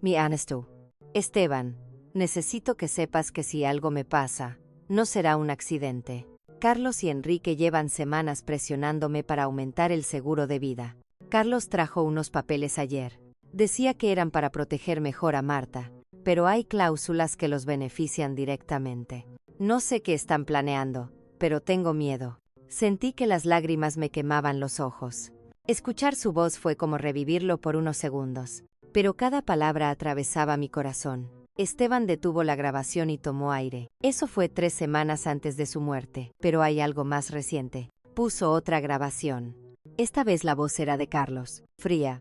Mi Ernesto. Esteban, necesito que sepas que si algo me pasa, no será un accidente. Carlos y Enrique llevan semanas presionándome para aumentar el seguro de vida. Carlos trajo unos papeles ayer. Decía que eran para proteger mejor a Marta, pero hay cláusulas que los benefician directamente. No sé qué están planeando, pero tengo miedo». Sentí que las lágrimas me quemaban los ojos. Escuchar su voz fue como revivirlo por unos segundos, pero cada palabra atravesaba mi corazón. Esteban detuvo la grabación y tomó aire. Eso fue 3 semanas antes de su muerte, pero hay algo más reciente. Puso otra grabación. Esta vez la voz era de Carlos, fría,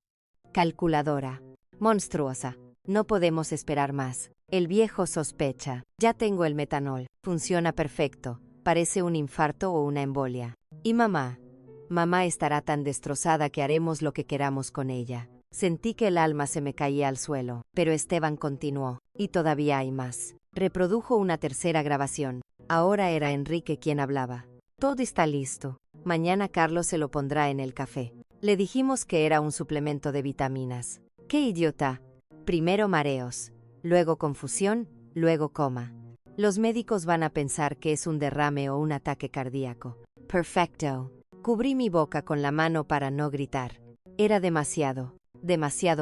calculadora, monstruosa. «No podemos esperar más. El viejo sospecha. Ya tengo el metanol. Funciona perfecto. Parece un infarto o una embolia. Y mamá. Mamá estará tan destrozada que haremos lo que queramos con ella». Sentí que el alma se me caía al suelo, pero Esteban continuó. «Y todavía hay más». Reprodujo una tercera grabación. Ahora era Enrique quien hablaba. «Todo está listo. Mañana Carlos se lo pondrá en el café. Le dijimos que era un suplemento de vitaminas». «¡Qué idiota! Primero mareos, luego confusión, luego coma. Los médicos van a pensar que es un derrame o un ataque cardíaco». «Perfecto». Cubrí mi boca con la mano para no gritar. Era demasiado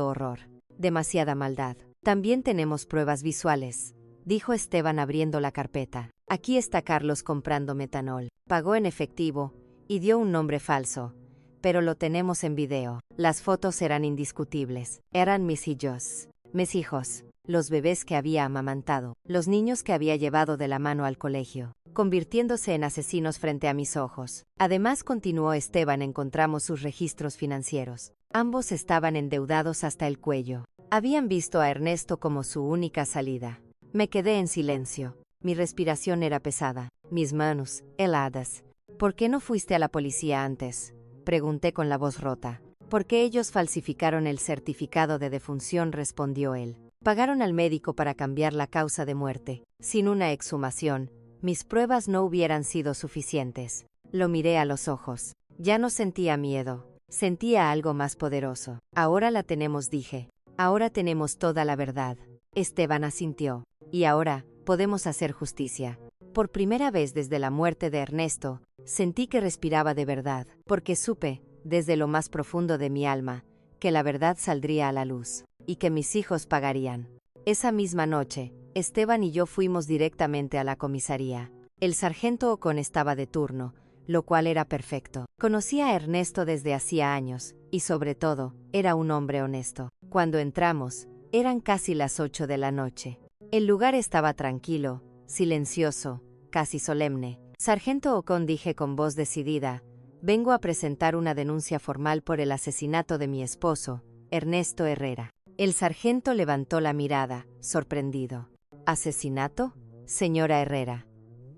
horror, demasiada maldad. «También tenemos pruebas visuales», dijo Esteban abriendo la carpeta. «Aquí está Carlos comprando metanol. Pagó en efectivo y dio un nombre falso, pero lo tenemos en video. Las fotos eran indiscutibles. Eran mis hijos. los bebés que había amamantado, los niños que había llevado de la mano al colegio, convirtiéndose en asesinos frente a mis ojos. Además, continuó Esteban, encontramos sus registros financieros. Ambos estaban endeudados hasta el cuello. Habían visto a Ernesto como su única salida. Me quedé en silencio. Mi respiración era pesada, mis manos heladas. ¿Por qué no fuiste a la policía antes?, pregunté con la voz rota. Porque ellos falsificaron el certificado de defunción, respondió él. Pagaron al médico para cambiar la causa de muerte. Sin una exhumación, mis pruebas no hubieran sido suficientes. Lo miré a los ojos. Ya no sentía miedo. Sentía algo más poderoso. Ahora la tenemos, dije. Ahora tenemos toda la verdad. Esteban asintió. Y ahora, podemos hacer justicia. Por primera vez desde la muerte de Ernesto, sentí que respiraba de verdad, porque supe, desde lo más profundo de mi alma, que la verdad saldría a la luz, y que mis hijos pagarían. Esa misma noche, Esteban y yo fuimos directamente a la comisaría. El sargento Ocon estaba de turno, lo cual era perfecto. Conocía a Ernesto desde hacía años, y sobre todo, era un hombre honesto. Cuando entramos, eran casi las 8 de la noche. El lugar estaba tranquilo, silencioso, casi solemne. Sargento Ocon, dije con voz decidida, vengo a presentar una denuncia formal por el asesinato de mi esposo, Ernesto Herrera. El sargento levantó la mirada, sorprendido. ¿Asesinato, señora Herrera?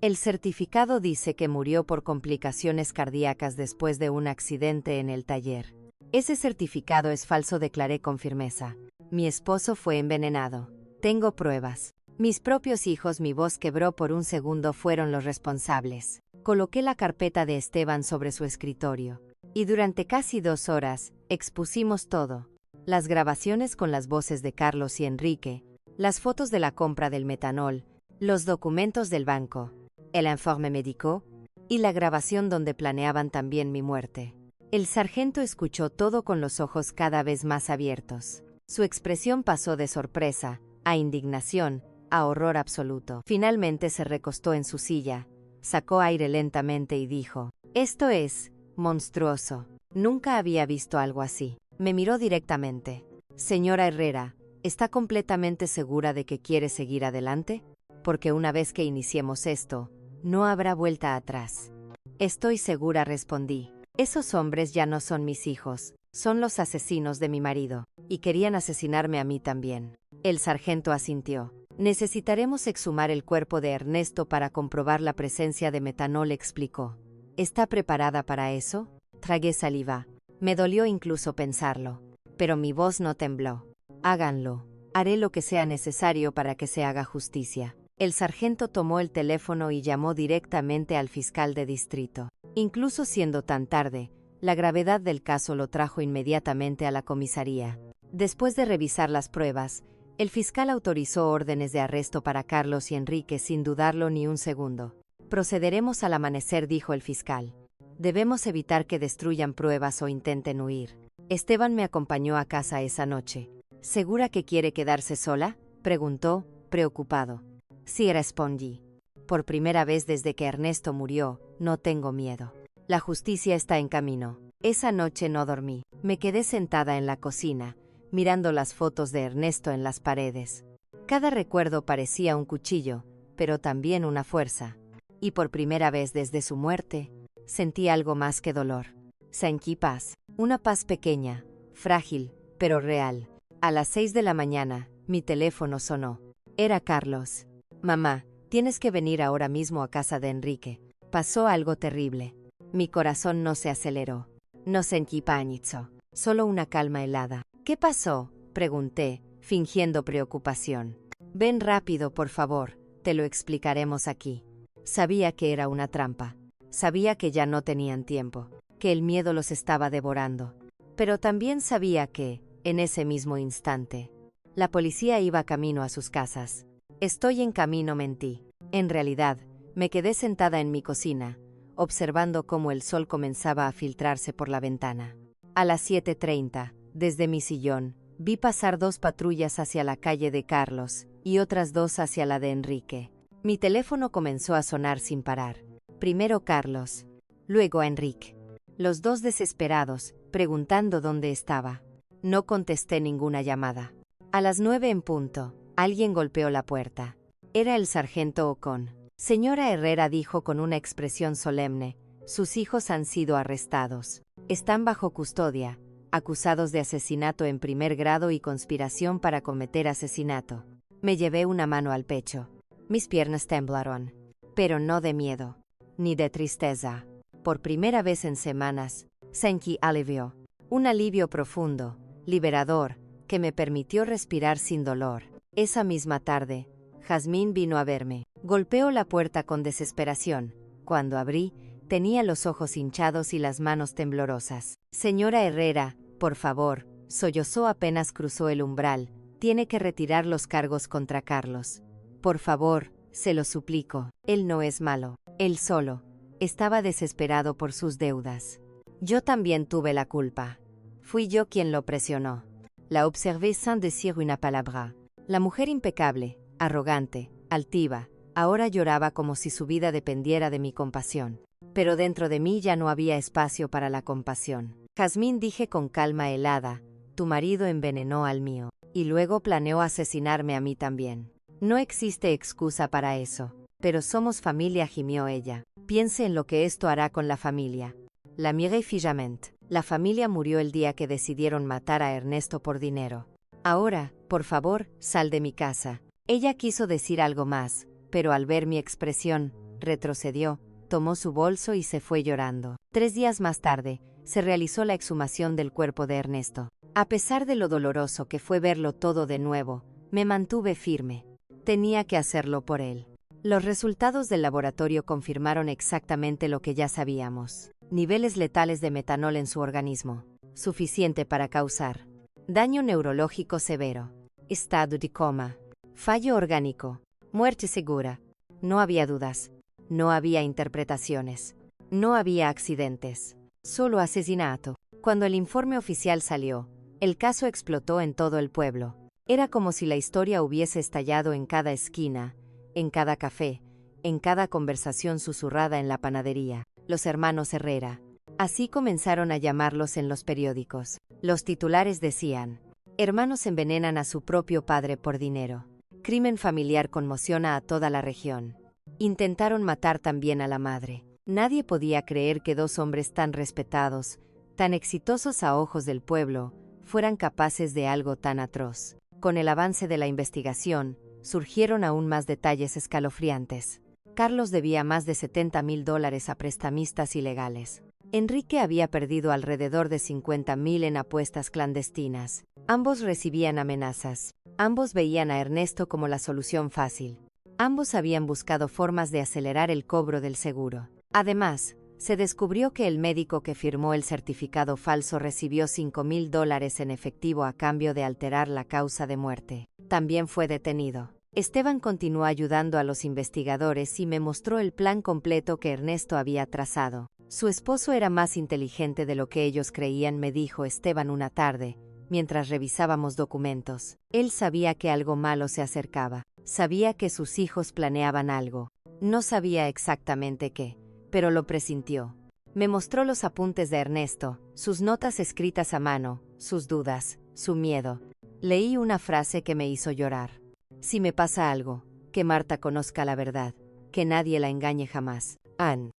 El certificado dice que murió por complicaciones cardíacas después de un accidente en el taller. Ese certificado es falso, declaré con firmeza. Mi esposo fue envenenado. Tengo pruebas. Mis propios hijos. Mi voz quebró por un segundo. Fueron los responsables. Coloqué la carpeta de Esteban sobre su escritorio. Y durante casi 2 horas, expusimos todo. Las grabaciones con las voces de Carlos y Enrique, las fotos de la compra del metanol, los documentos del banco, el informe médico y la grabación donde planeaban también mi muerte. El sargento escuchó todo con los ojos cada vez más abiertos. Su expresión pasó de sorpresa, a indignación, a horror absoluto. Finalmente se recostó en su silla, sacó aire lentamente y dijo, «Esto es monstruoso. Nunca había visto algo así». Me miró directamente. «Señora Herrera, ¿está completamente segura de que quiere seguir adelante? Porque una vez que iniciemos esto, no habrá vuelta atrás». «Estoy segura», respondí. «Esos hombres ya no son mis hijos, son los asesinos de mi marido, y querían asesinarme a mí también». El sargento asintió. «Necesitaremos exhumar el cuerpo de Ernesto para comprobar la presencia de metanol», explicó. «¿Está preparada para eso?». Tragué saliva. Me dolió incluso pensarlo. Pero mi voz no tembló. «Háganlo. Haré lo que sea necesario para que se haga justicia». El sargento tomó el teléfono y llamó directamente al fiscal de distrito. Incluso siendo tan tarde, la gravedad del caso lo trajo inmediatamente a la comisaría. Después de revisar las pruebas, el fiscal autorizó órdenes de arresto para Carlos y Enrique sin dudarlo ni un segundo. «Procederemos al amanecer», dijo el fiscal. «Debemos evitar que destruyan pruebas o intenten huir». Esteban me acompañó a casa esa noche. «¿Segura que quiere quedarse sola?», preguntó, preocupado. «Sí», respondí. «Por primera vez desde que Ernesto murió, no tengo miedo. La justicia está en camino». Esa noche no dormí. Me quedé sentada en la cocina, mirando las fotos de Ernesto en las paredes. Cada recuerdo parecía un cuchillo, pero también una fuerza. Y por primera vez desde su muerte, sentí algo más que dolor. Sentí paz. Una paz pequeña, frágil, pero real. A las 6 de la mañana, mi teléfono sonó. Era Carlos. «Mamá, tienes que venir ahora mismo a casa de Enrique. Pasó algo terrible». Mi corazón no se aceleró. No sentí pánico, solo una calma helada. «¿Qué pasó?», pregunté, fingiendo preocupación. «Ven rápido, por favor, te lo explicaremos aquí». Sabía que era una trampa. Sabía que ya no tenían tiempo, que el miedo los estaba devorando. Pero también sabía que, en ese mismo instante, la policía iba camino a sus casas. «Estoy en camino», mentí. En realidad, me quedé sentada en mi cocina, observando cómo el sol comenzaba a filtrarse por la ventana. A las 7:30, desde mi sillón, vi pasar 2 patrullas hacia la calle de Carlos y otras 2 hacia la de Enrique. Mi teléfono comenzó a sonar sin parar. Primero Carlos, luego a Enrique. Los 2 desesperados, preguntando dónde estaba. No contesté ninguna llamada. A las 9 en punto, Alguien golpeó la puerta. Era el sargento Ocon. Señora Herrera, dijo con una expresión solemne, sus hijos han sido arrestados. Están bajo custodia, acusados de asesinato en primer grado y conspiración para cometer asesinato. Me llevé una mano al pecho. Mis piernas temblaron. Pero no de miedo, ni de tristeza. Por primera vez en semanas, sentí alivio. Un alivio profundo, liberador, que me permitió respirar sin dolor. Esa misma tarde, Jazmín vino a verme. Golpeó la puerta con desesperación. Cuando abrí, tenía los ojos hinchados y las manos temblorosas. Señora Herrera, por favor, sollozó apenas cruzó el umbral. Tiene que retirar los cargos contra Carlos. Por favor, se lo suplico. Él no es malo. Él solo estaba desesperado por sus deudas. Yo también tuve la culpa. Fui yo quien lo presionó. La observé sin decir una palabra. La mujer impecable, arrogante, altiva, ahora lloraba como si su vida dependiera de mi compasión. Pero dentro de mí ya no había espacio para la compasión. Jazmín, dije con calma helada, tu marido envenenó al mío, y luego planeó asesinarme a mí también. No existe excusa para eso. Pero somos familia, gimió ella. Piense en lo que esto hará con la familia. La miré fijamente. La familia murió el día que decidieron matar a Ernesto por dinero. Ahora, por favor, sal de mi casa. Ella quiso decir algo más, pero al ver mi expresión, retrocedió, tomó su bolso y se fue llorando. 3 días más tarde, se realizó la exhumación del cuerpo de Ernesto. A pesar de lo doloroso que fue verlo todo de nuevo, me mantuve firme. Tenía que hacerlo por él. Los resultados del laboratorio confirmaron exactamente lo que ya sabíamos. Niveles letales de metanol en su organismo, suficiente para causar daño neurológico severo, estado de coma, fallo orgánico, muerte segura. No había dudas, no había interpretaciones, no había accidentes, solo asesinato. Cuando el informe oficial salió, el caso explotó en todo el pueblo. Era como si la historia hubiese estallado en cada esquina, en cada café, en cada conversación susurrada en la panadería. Los hermanos Herrera. Así comenzaron a llamarlos en los periódicos. Los titulares decían: hermanos envenenan a su propio padre por dinero. Crimen familiar conmociona a toda la región. Intentaron matar también a la madre. Nadie podía creer que 2 hombres tan respetados, tan exitosos a ojos del pueblo, fueran capaces de algo tan atroz. Con el avance de la investigación, surgieron aún más detalles escalofriantes. Carlos debía más de $70,000 a prestamistas ilegales. Enrique había perdido alrededor de $50,000 en apuestas clandestinas. Ambos recibían amenazas. Ambos veían a Ernesto como la solución fácil. Ambos habían buscado formas de acelerar el cobro del seguro. Además, se descubrió que el médico que firmó el certificado falso recibió $5,000 en efectivo a cambio de alterar la causa de muerte. También fue detenido. Esteban continuó ayudando a los investigadores y me mostró el plan completo que Ernesto había trazado. Su esposo era más inteligente de lo que ellos creían, me dijo Esteban una tarde, mientras revisábamos documentos. Él sabía que algo malo se acercaba. Sabía que sus hijos planeaban algo. No sabía exactamente qué, pero lo presintió. Me mostró los apuntes de Ernesto, sus notas escritas a mano, sus dudas, su miedo. Leí una frase que me hizo llorar. Si me pasa algo, que Marta conozca la verdad, que nadie la engañe jamás. Anne.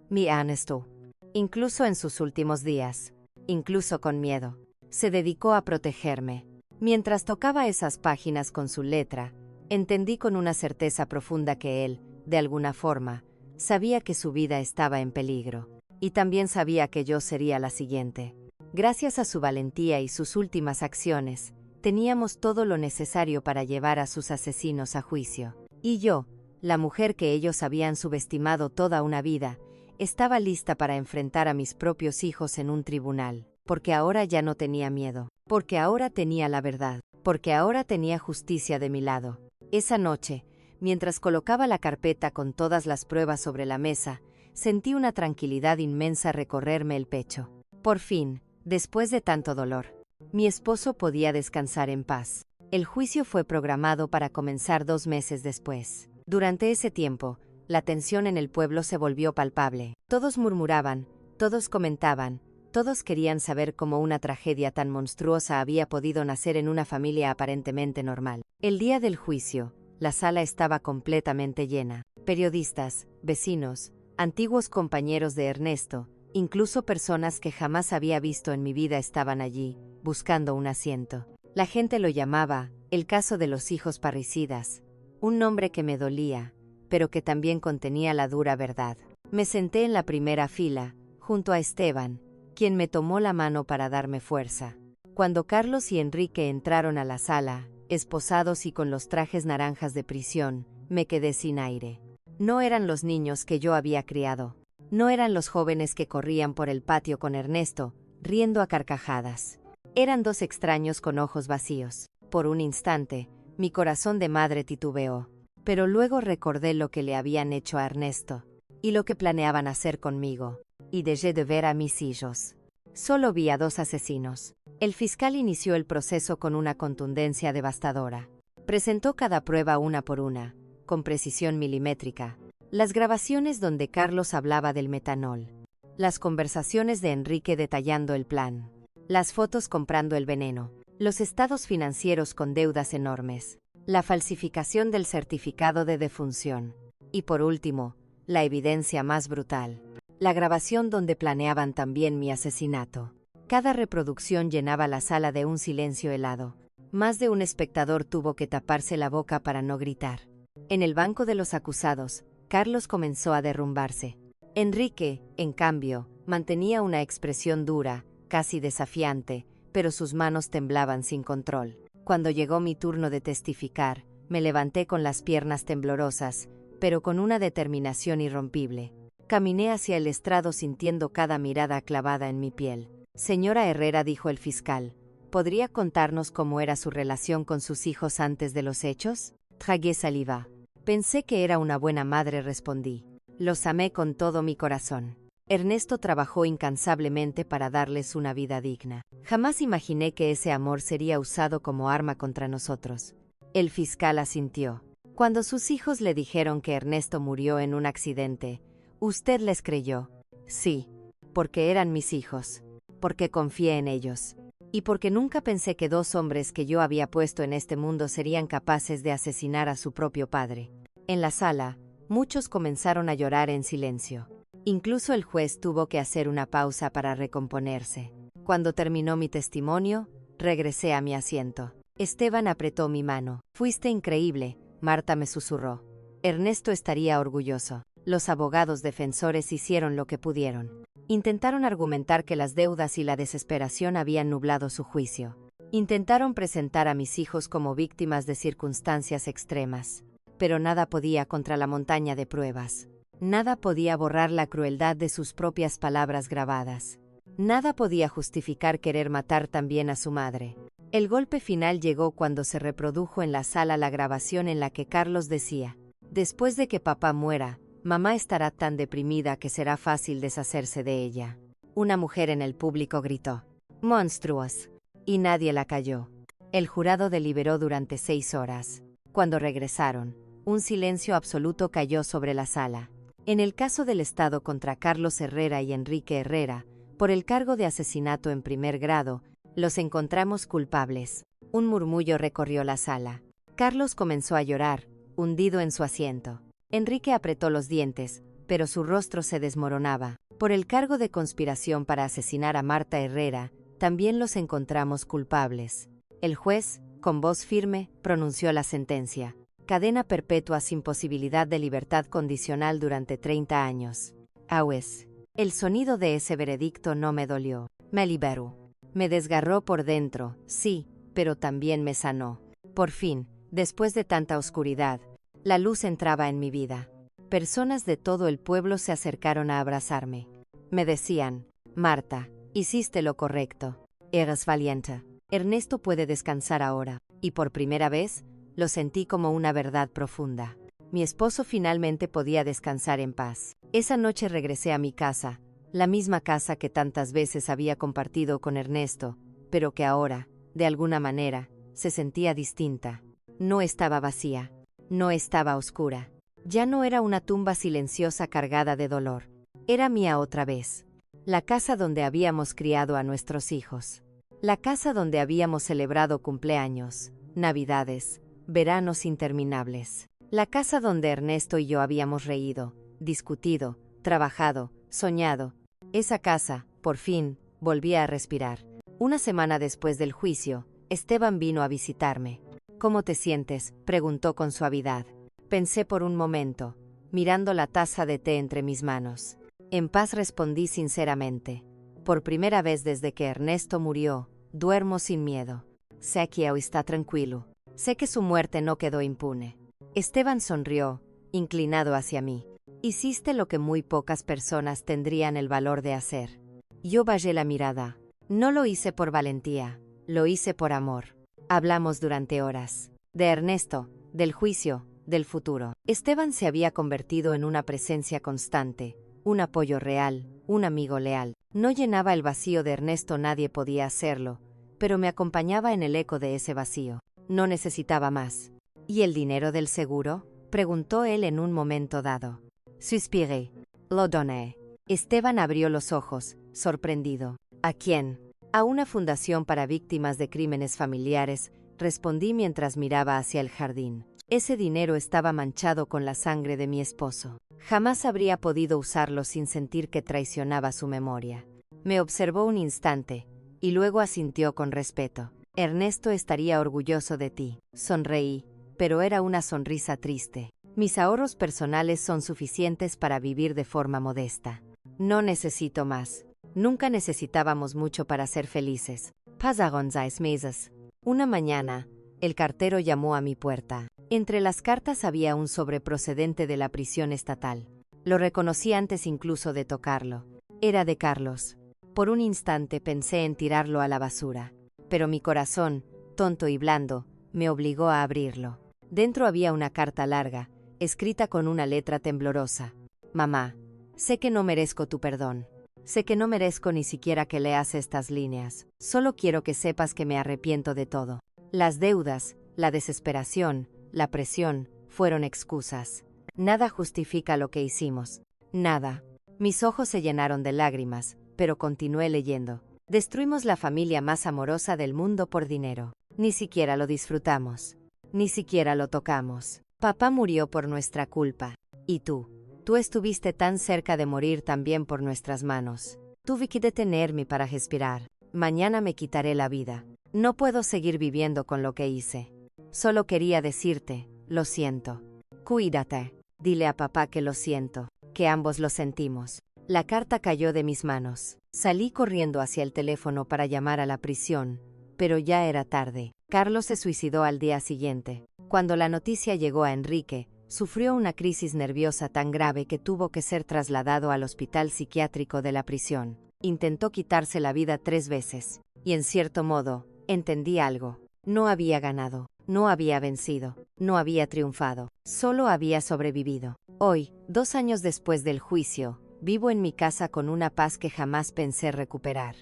Mi Ernesto. Incluso en sus últimos días, incluso con miedo, se dedicó a protegerme. Mientras tocaba esas páginas con su letra, entendí con una certeza profunda que él, de alguna forma, sabía que su vida estaba en peligro. Y también sabía que yo sería la siguiente. Gracias a su valentía y sus últimas acciones, teníamos todo lo necesario para llevar a sus asesinos a juicio. Y yo, la mujer que ellos habían subestimado toda una vida, estaba lista para enfrentar a mis propios hijos en un tribunal, porque ahora ya no tenía miedo, porque ahora tenía la verdad, porque ahora tenía justicia de mi lado. Esa noche, mientras colocaba la carpeta con todas las pruebas sobre la mesa, sentí una tranquilidad inmensa recorrerme el pecho. Por fin, después de tanto dolor, mi esposo podía descansar en paz. El juicio fue programado para comenzar 2 meses después. Durante ese tiempo, la tensión en el pueblo se volvió palpable. Todos murmuraban, todos comentaban, Todos querían saber cómo una tragedia tan monstruosa había podido nacer en una familia aparentemente normal. El día del juicio, la sala estaba completamente llena. Periodistas, vecinos, antiguos compañeros de Ernesto, incluso personas que jamás había visto en mi vida estaban allí, buscando un asiento. La gente lo llamaba el caso de los hijos parricidas, un nombre que me dolía, pero que también contenía la dura verdad. Me senté en la primera fila, junto a Esteban, quien me tomó la mano para darme fuerza. Cuando Carlos y Enrique entraron a la sala, esposados y con los trajes naranjas de prisión, me quedé sin aire. No eran los niños que yo había criado. No eran los jóvenes que corrían por el patio con Ernesto, riendo a carcajadas. Eran dos extraños con ojos vacíos. Por un instante, mi corazón de madre titubeó. Pero luego recordé lo que le habían hecho a Ernesto, y lo que planeaban hacer conmigo, y dejé de ver a mis hijos. Solo vi a dos asesinos. El fiscal inició el proceso con una contundencia devastadora. Presentó cada prueba una por una, con precisión milimétrica. Las grabaciones donde Carlos hablaba del metanol. Las conversaciones de Enrique detallando el plan. Las fotos comprando el veneno. Los estados financieros con deudas enormes. La falsificación del certificado de defunción. Y por último, la evidencia más brutal. La grabación donde planeaban también mi asesinato. Cada reproducción llenaba la sala de un silencio helado. Más de un espectador tuvo que taparse la boca para no gritar. En el banco de los acusados, Carlos comenzó a derrumbarse. Enrique, en cambio, mantenía una expresión dura, casi desafiante, pero sus manos temblaban sin control. Cuando llegó mi turno de testificar, me levanté con las piernas temblorosas, pero con una determinación irrompible. Caminé hacia el estrado sintiendo cada mirada clavada en mi piel. Señora Herrera, dijo el fiscal, ¿podría contarnos cómo era su relación con sus hijos antes de los hechos? Tragué saliva. Pensé que era una buena madre, respondí. Los amé con todo mi corazón. Ernesto trabajó incansablemente para darles una vida digna. Jamás imaginé que ese amor sería usado como arma contra nosotros. El fiscal asintió. Cuando sus hijos le dijeron que Ernesto murió en un accidente, ¿usted les creyó? Sí, porque eran mis hijos, porque confié en ellos, y porque nunca pensé que dos hombres que yo había puesto en este mundo serían capaces de asesinar a su propio padre. En la sala, muchos comenzaron a llorar en silencio. Incluso el juez tuvo que hacer una pausa para recomponerse. Cuando terminó mi testimonio, regresé a mi asiento. Esteban apretó mi mano. Fuiste increíble, Marta me susurró. Ernesto estaría orgulloso. Los abogados defensores hicieron lo que pudieron. Intentaron argumentar que las deudas y la desesperación habían nublado su juicio. Intentaron presentar a mis hijos como víctimas de circunstancias extremas. Pero nada podía contra la montaña de pruebas. Nada podía borrar la crueldad de sus propias palabras grabadas. Nada podía justificar querer matar también a su madre. El golpe final llegó cuando se reprodujo en la sala la grabación en la que Carlos decía: después de que papá muera, mamá estará tan deprimida que será fácil deshacerse de ella. Una mujer en el público gritó: ¡monstruos! Y nadie la calló. El jurado deliberó durante 6 horas. Cuando regresaron, un silencio absoluto cayó sobre la sala. En el caso del Estado contra Carlos Herrera y Enrique Herrera, por el cargo de asesinato en primer grado, los encontramos culpables. Un murmullo recorrió la sala. Carlos comenzó a llorar, hundido en su asiento. Enrique apretó los dientes, pero su rostro se desmoronaba. Por el cargo de conspiración para asesinar a Marta Herrera, también los encontramos culpables. El juez, con voz firme, pronunció la sentencia: cadena perpetua sin posibilidad de libertad condicional durante 30 años. Aues. El sonido de ese veredicto no me dolió. Me liberó. Me desgarró por dentro, sí, pero también me sanó. Por fin, después de tanta oscuridad, la luz entraba en mi vida. Personas de todo el pueblo se acercaron a abrazarme. Me decían: Marta, hiciste lo correcto. Eres valiente. Ernesto puede descansar ahora. Y por primera vez, lo sentí como una verdad profunda. Mi esposo finalmente podía descansar en paz. Esa noche regresé a mi casa, la misma casa que tantas veces había compartido con Ernesto, pero que ahora, de alguna manera, se sentía distinta. No estaba vacía, no estaba oscura. Ya no era una tumba silenciosa cargada de dolor. Era mía otra vez. La casa donde habíamos criado a nuestros hijos. La casa donde habíamos celebrado cumpleaños, navidades, veranos interminables. La casa donde Ernesto y yo habíamos reído, discutido, trabajado, soñado. Esa casa, por fin, volvía a respirar. Una semana después del juicio, Esteban vino a visitarme. ¿Cómo te sientes?, preguntó con suavidad. Pensé por un momento, mirando la taza de té entre mis manos. En paz, respondí sinceramente. Por primera vez desde que Ernesto murió, duermo sin miedo. Sé que hoy está tranquilo. Sé que su muerte no quedó impune. Esteban sonrió, inclinado hacia mí. Hiciste lo que muy pocas personas tendrían el valor de hacer. Yo bajé la mirada. No lo hice por valentía, lo hice por amor. Hablamos durante horas. De Ernesto, del juicio, del futuro. Esteban se había convertido en una presencia constante, un apoyo real, un amigo leal. No llenaba el vacío de Ernesto, nadie podía hacerlo, pero me acompañaba en el eco de ese vacío. No necesitaba más. ¿Y el dinero del seguro?, preguntó él en un momento dado. Suspiré. Lo doné. Esteban abrió los ojos, sorprendido. ¿A quién? A una fundación para víctimas de crímenes familiares, respondí mientras miraba hacia el jardín. Ese dinero estaba manchado con la sangre de mi esposo. Jamás habría podido usarlo sin sentir que traicionaba su memoria. Me observó un instante, y luego asintió con respeto. Ernesto estaría orgulloso de ti. Sonreí, pero era una sonrisa triste. Mis ahorros personales son suficientes para vivir de forma modesta. No necesito más. Nunca necesitábamos mucho para ser felices. Pasaron 6 meses. Una mañana, el cartero llamó a mi puerta. Entre las cartas había un sobre procedente de la prisión estatal. Lo reconocí antes incluso de tocarlo. Era de Carlos. Por un instante pensé en tirarlo a la basura, pero mi corazón, tonto y blando, me obligó a abrirlo. Dentro había una carta larga, escrita con una letra temblorosa. Mamá, sé que no merezco tu perdón. Sé que no merezco ni siquiera que leas estas líneas. Solo quiero que sepas que me arrepiento de todo. Las deudas, la desesperación, la presión, fueron excusas. Nada justifica lo que hicimos. Nada. Mis ojos se llenaron de lágrimas, pero continué leyendo. Destruimos la familia más amorosa del mundo por dinero. Ni siquiera lo disfrutamos. Ni siquiera lo tocamos. Papá murió por nuestra culpa. ¿Y tú? Tú estuviste tan cerca de morir también por nuestras manos. Tuve que detenerme para respirar. Mañana me quitaré la vida. No puedo seguir viviendo con lo que hice. Solo quería decirte, lo siento. Cuídate. Dile a papá que lo siento, que ambos lo sentimos. La carta cayó de mis manos. Salí corriendo hacia el teléfono para llamar a la prisión, pero ya era tarde. Carlos se suicidó al día siguiente. Cuando la noticia llegó a Enrique, sufrió una crisis nerviosa tan grave que tuvo que ser trasladado al hospital psiquiátrico de la prisión. Intentó quitarse la vida 3 veces, y en cierto modo, entendí algo. No había ganado, no había vencido, no había triunfado, solo había sobrevivido. Hoy, 2 años después del juicio, vivo en mi casa con una paz que jamás pensé recuperar.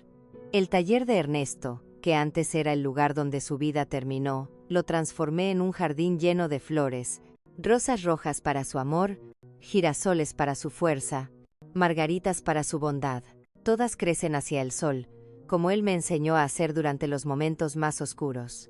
El taller de Ernesto, que antes era el lugar donde su vida terminó, lo transformé en un jardín lleno de flores, rosas rojas para su amor, girasoles para su fuerza, margaritas para su bondad. Todas crecen hacia el sol, como él me enseñó a hacer durante los momentos más oscuros.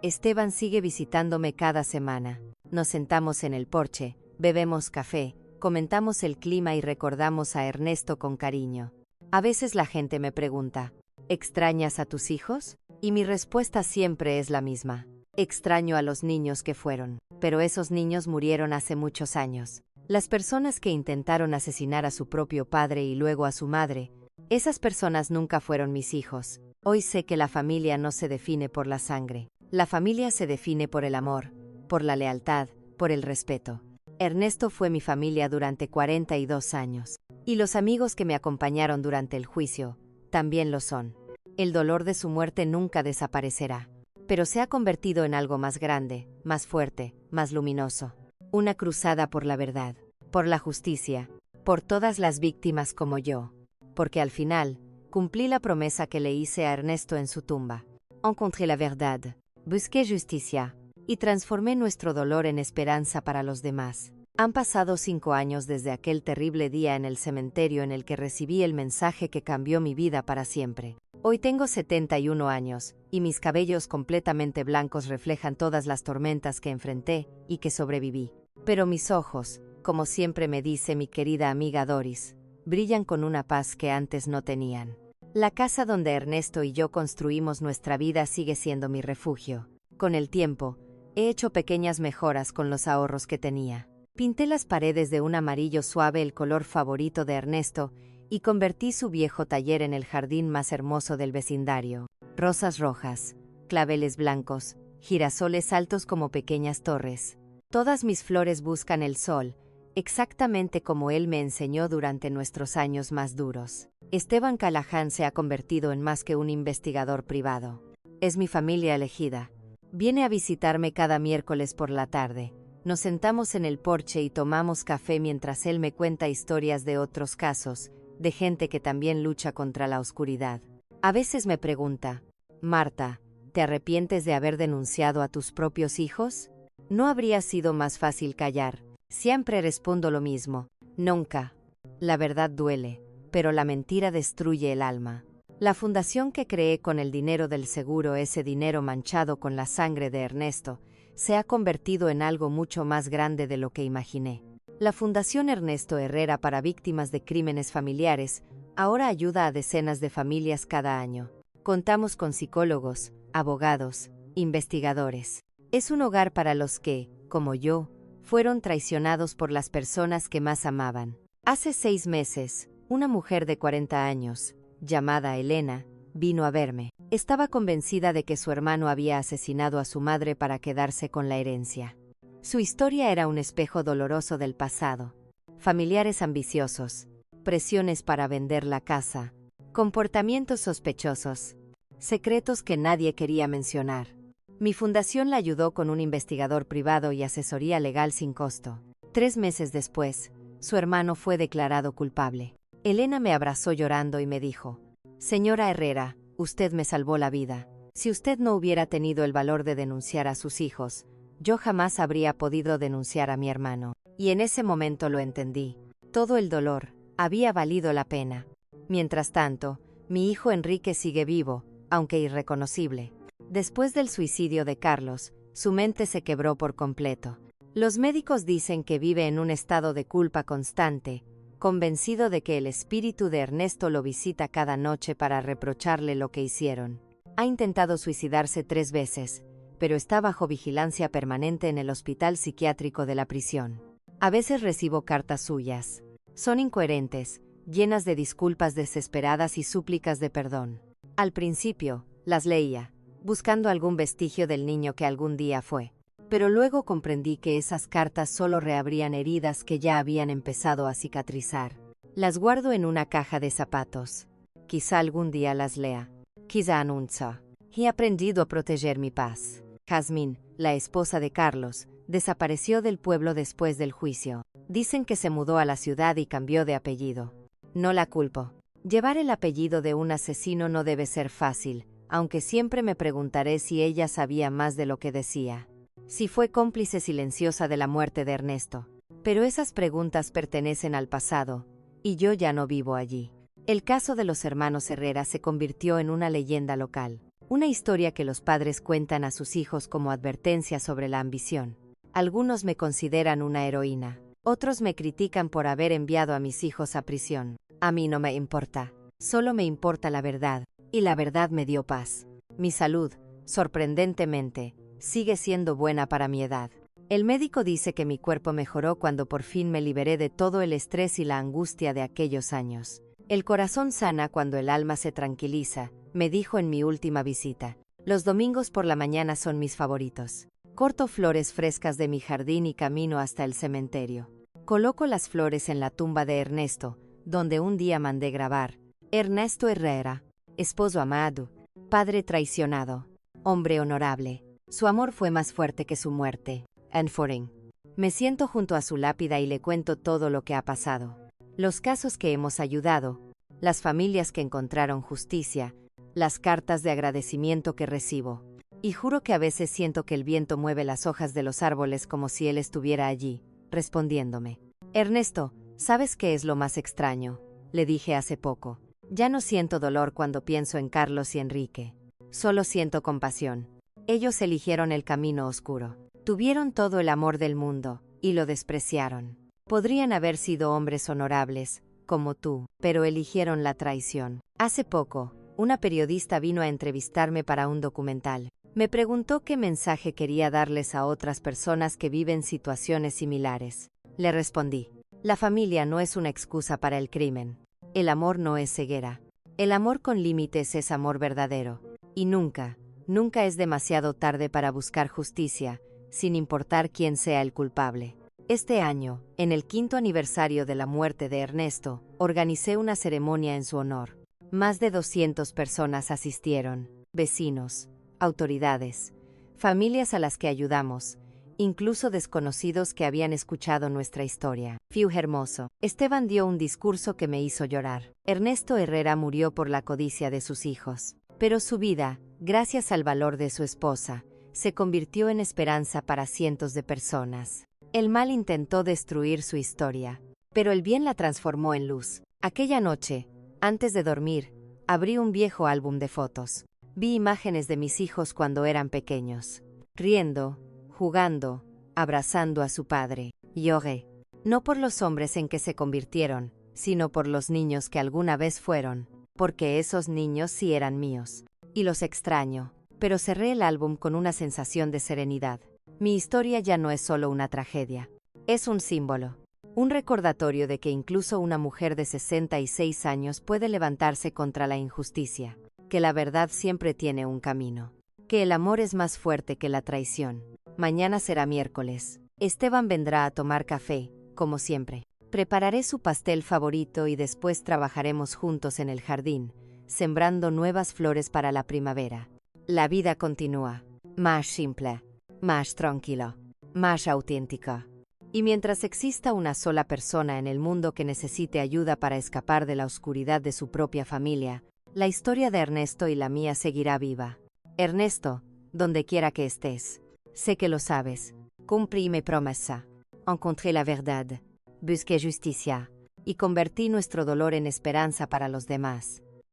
Esteban sigue visitándome cada semana. Nos sentamos en el porche, bebemos café, comentamos el clima y recordamos a Ernesto con cariño. A veces la gente me pregunta, ¿extrañas a tus hijos? Y mi respuesta siempre es la misma. Extraño a los niños que fueron, pero esos niños murieron hace muchos años. Las personas que intentaron asesinar a su propio padre y luego a su madre, esas personas nunca fueron mis hijos. Hoy sé que la familia no se define por la sangre. La familia se define por el amor, por la lealtad, por el respeto. Ernesto fue mi familia durante 42 años. Y los amigos que me acompañaron durante el juicio, también lo son. El dolor de su muerte nunca desaparecerá, pero se ha convertido en algo más grande, más fuerte, más luminoso. Una cruzada por la verdad, por la justicia, por todas las víctimas como yo. Porque al final, cumplí la promesa que le hice a Ernesto en su tumba. Encontré la verdad, busqué justicia, y transformé nuestro dolor en esperanza para los demás. Han pasado 5 años desde aquel terrible día en el cementerio en el que recibí el mensaje que cambió mi vida para siempre. Hoy tengo 71 años, y mis cabellos completamente blancos reflejan todas las tormentas que enfrenté y que sobreviví. Pero mis ojos, como siempre me dice mi querida amiga Doris, brillan con una paz que antes no tenían. La casa donde Ernesto y yo construimos nuestra vida sigue siendo mi refugio. Con el tiempo, he hecho pequeñas mejoras con los ahorros que tenía. Pinté las paredes de un amarillo suave, el color favorito de Ernesto, y convertí su viejo taller en el jardín más hermoso del vecindario. Rosas rojas, claveles blancos, girasoles altos como pequeñas torres. Todas mis flores buscan el sol, exactamente como él me enseñó durante nuestros años más duros. Esteban Callahan se ha convertido en más que un investigador privado. Es mi familia elegida. Viene a visitarme cada miércoles por la tarde. Nos sentamos en el porche y tomamos café mientras él me cuenta historias de otros casos, de gente que también lucha contra la oscuridad. A veces me pregunta, Marta, ¿te arrepientes de haber denunciado a tus propios hijos? ¿No habría sido más fácil callar? Siempre respondo lo mismo, nunca. La verdad duele, pero la mentira destruye el alma. La fundación que creé con el dinero del seguro, ese dinero manchado con la sangre de Ernesto, se ha convertido en algo mucho más grande de lo que imaginé. La Fundación Ernesto Herrera para Víctimas de Crímenes Familiares ahora ayuda a decenas de familias cada año. Contamos con psicólogos, abogados, investigadores. Es un hogar para los que, como yo, fueron traicionados por las personas que más amaban. Hace 6 meses, una mujer de 40 años, llamada Elena, vino a verme. Estaba convencida de que su hermano había asesinado a su madre para quedarse con la herencia. Su historia era un espejo doloroso del pasado. Familiares ambiciosos, presiones para vender la casa, comportamientos sospechosos, secretos que nadie quería mencionar. Mi fundación la ayudó con un investigador privado y asesoría legal sin costo. 3 meses después, su hermano fue declarado culpable. Elena me abrazó llorando y me dijo, «Señora Herrera, usted me salvó la vida. Si usted no hubiera tenido el valor de denunciar a sus hijos, yo jamás habría podido denunciar a mi hermano». Y en ese momento lo entendí. Todo el dolor había valido la pena. Mientras tanto, mi hijo Enrique sigue vivo, aunque irreconocible. Después del suicidio de Carlos, su mente se quebró por completo. Los médicos dicen que vive en un estado de culpa constante, convencido de que el espíritu de Ernesto lo visita cada noche para reprocharle lo que hicieron. Ha intentado suicidarse 3 veces, pero está bajo vigilancia permanente en el hospital psiquiátrico de la prisión. A veces recibo cartas suyas. Son incoherentes, llenas de disculpas desesperadas y súplicas de perdón. Al principio, las leía, buscando algún vestigio del niño que algún día fue. Pero luego comprendí que esas cartas solo reabrían heridas que ya habían empezado a cicatrizar. Las guardo en una caja de zapatos. Quizá algún día las lea. Quizá nunca. He aprendido a proteger mi paz. Jazmín, la esposa de Carlos, desapareció del pueblo después del juicio. Dicen que se mudó a la ciudad y cambió de apellido. No la culpo. Llevar el apellido de un asesino no debe ser fácil, aunque siempre me preguntaré si ella sabía más de lo que decía. Si fue cómplice silenciosa de la muerte de Ernesto. Pero esas preguntas pertenecen al pasado, y yo ya no vivo allí. El caso de los hermanos Herrera se convirtió en una leyenda local, una historia que los padres cuentan a sus hijos como advertencia sobre la ambición. Algunos me consideran una heroína, otros me critican por haber enviado a mis hijos a prisión. A mí no me importa, solo me importa la verdad, y la verdad me dio paz. Mi salud, sorprendentemente, sigue siendo buena para mi edad. El médico dice que mi cuerpo mejoró cuando por fin me liberé de todo el estrés y la angustia de aquellos años. El corazón sana cuando el alma se tranquiliza, me dijo en mi última visita. Los domingos por la mañana son mis favoritos. Corto flores frescas de mi jardín y camino hasta el cementerio. Coloco las flores en la tumba de Ernesto, donde un día mandé grabar. Ernesto Herrera, esposo amado, padre traicionado, hombre honorable. Su amor fue más fuerte que su muerte. Enforing. Me siento junto a su lápida y le cuento todo lo que ha pasado. Los casos que hemos ayudado, las familias que encontraron justicia, las cartas de agradecimiento que recibo. Y juro que a veces siento que el viento mueve las hojas de los árboles como si él estuviera allí, respondiéndome. Ernesto, ¿sabes qué es lo más extraño? Le dije hace poco. Ya no siento dolor cuando pienso en Carlos y Enrique. Solo siento compasión. Ellos eligieron el camino oscuro. Tuvieron todo el amor del mundo, y lo despreciaron. Podrían haber sido hombres honorables, como tú, pero eligieron la traición. Hace poco, una periodista vino a entrevistarme para un documental. Me preguntó qué mensaje quería darles a otras personas que viven situaciones similares. Le respondí, la familia no es una excusa para el crimen. El amor no es ceguera. El amor con límites es amor verdadero. Y nunca, nunca es demasiado tarde para buscar justicia, sin importar quién sea el culpable. Este año, en el 5º aniversario de la muerte de Ernesto, organicé una ceremonia en su honor. Más de 200 personas asistieron, vecinos, autoridades, familias a las que ayudamos, incluso desconocidos que habían escuchado nuestra historia. Fue hermoso. Esteban dio un discurso que me hizo llorar. Ernesto Herrera murió por la codicia de sus hijos, pero su vida, gracias al valor de su esposa, se convirtió en esperanza para cientos de personas. El mal intentó destruir su historia, pero el bien la transformó en luz. Aquella noche, antes de dormir, abrí un viejo álbum de fotos. Vi imágenes de mis hijos cuando eran pequeños, riendo, jugando, abrazando a su padre. Lloré, no por los hombres en que se convirtieron, sino por los niños que alguna vez fueron, porque esos niños sí eran míos. Y los extraño, pero cerré el álbum con una sensación de serenidad. Mi historia ya no es solo una tragedia. Es un símbolo. Un recordatorio de que incluso una mujer de 66 años puede levantarse contra la injusticia. Que la verdad siempre tiene un camino. Que el amor es más fuerte que la traición. Mañana será miércoles. Esteban vendrá a tomar café, como siempre. Prepararé su pastel favorito y después trabajaremos juntos en el jardín, sembrando nuevas flores para la primavera. La vida continúa. Más simple, más tranquilo, más auténtica. Y mientras exista una sola persona en el mundo que necesite ayuda para escapar de la oscuridad de su propia familia, la historia de Ernesto y la mía seguirá viva. Ernesto, donde quiera que estés, sé que lo sabes. Cumplí mi promesa. Encontré la verdad. Busqué justicia. Y convertí nuestro dolor en esperanza para los demás.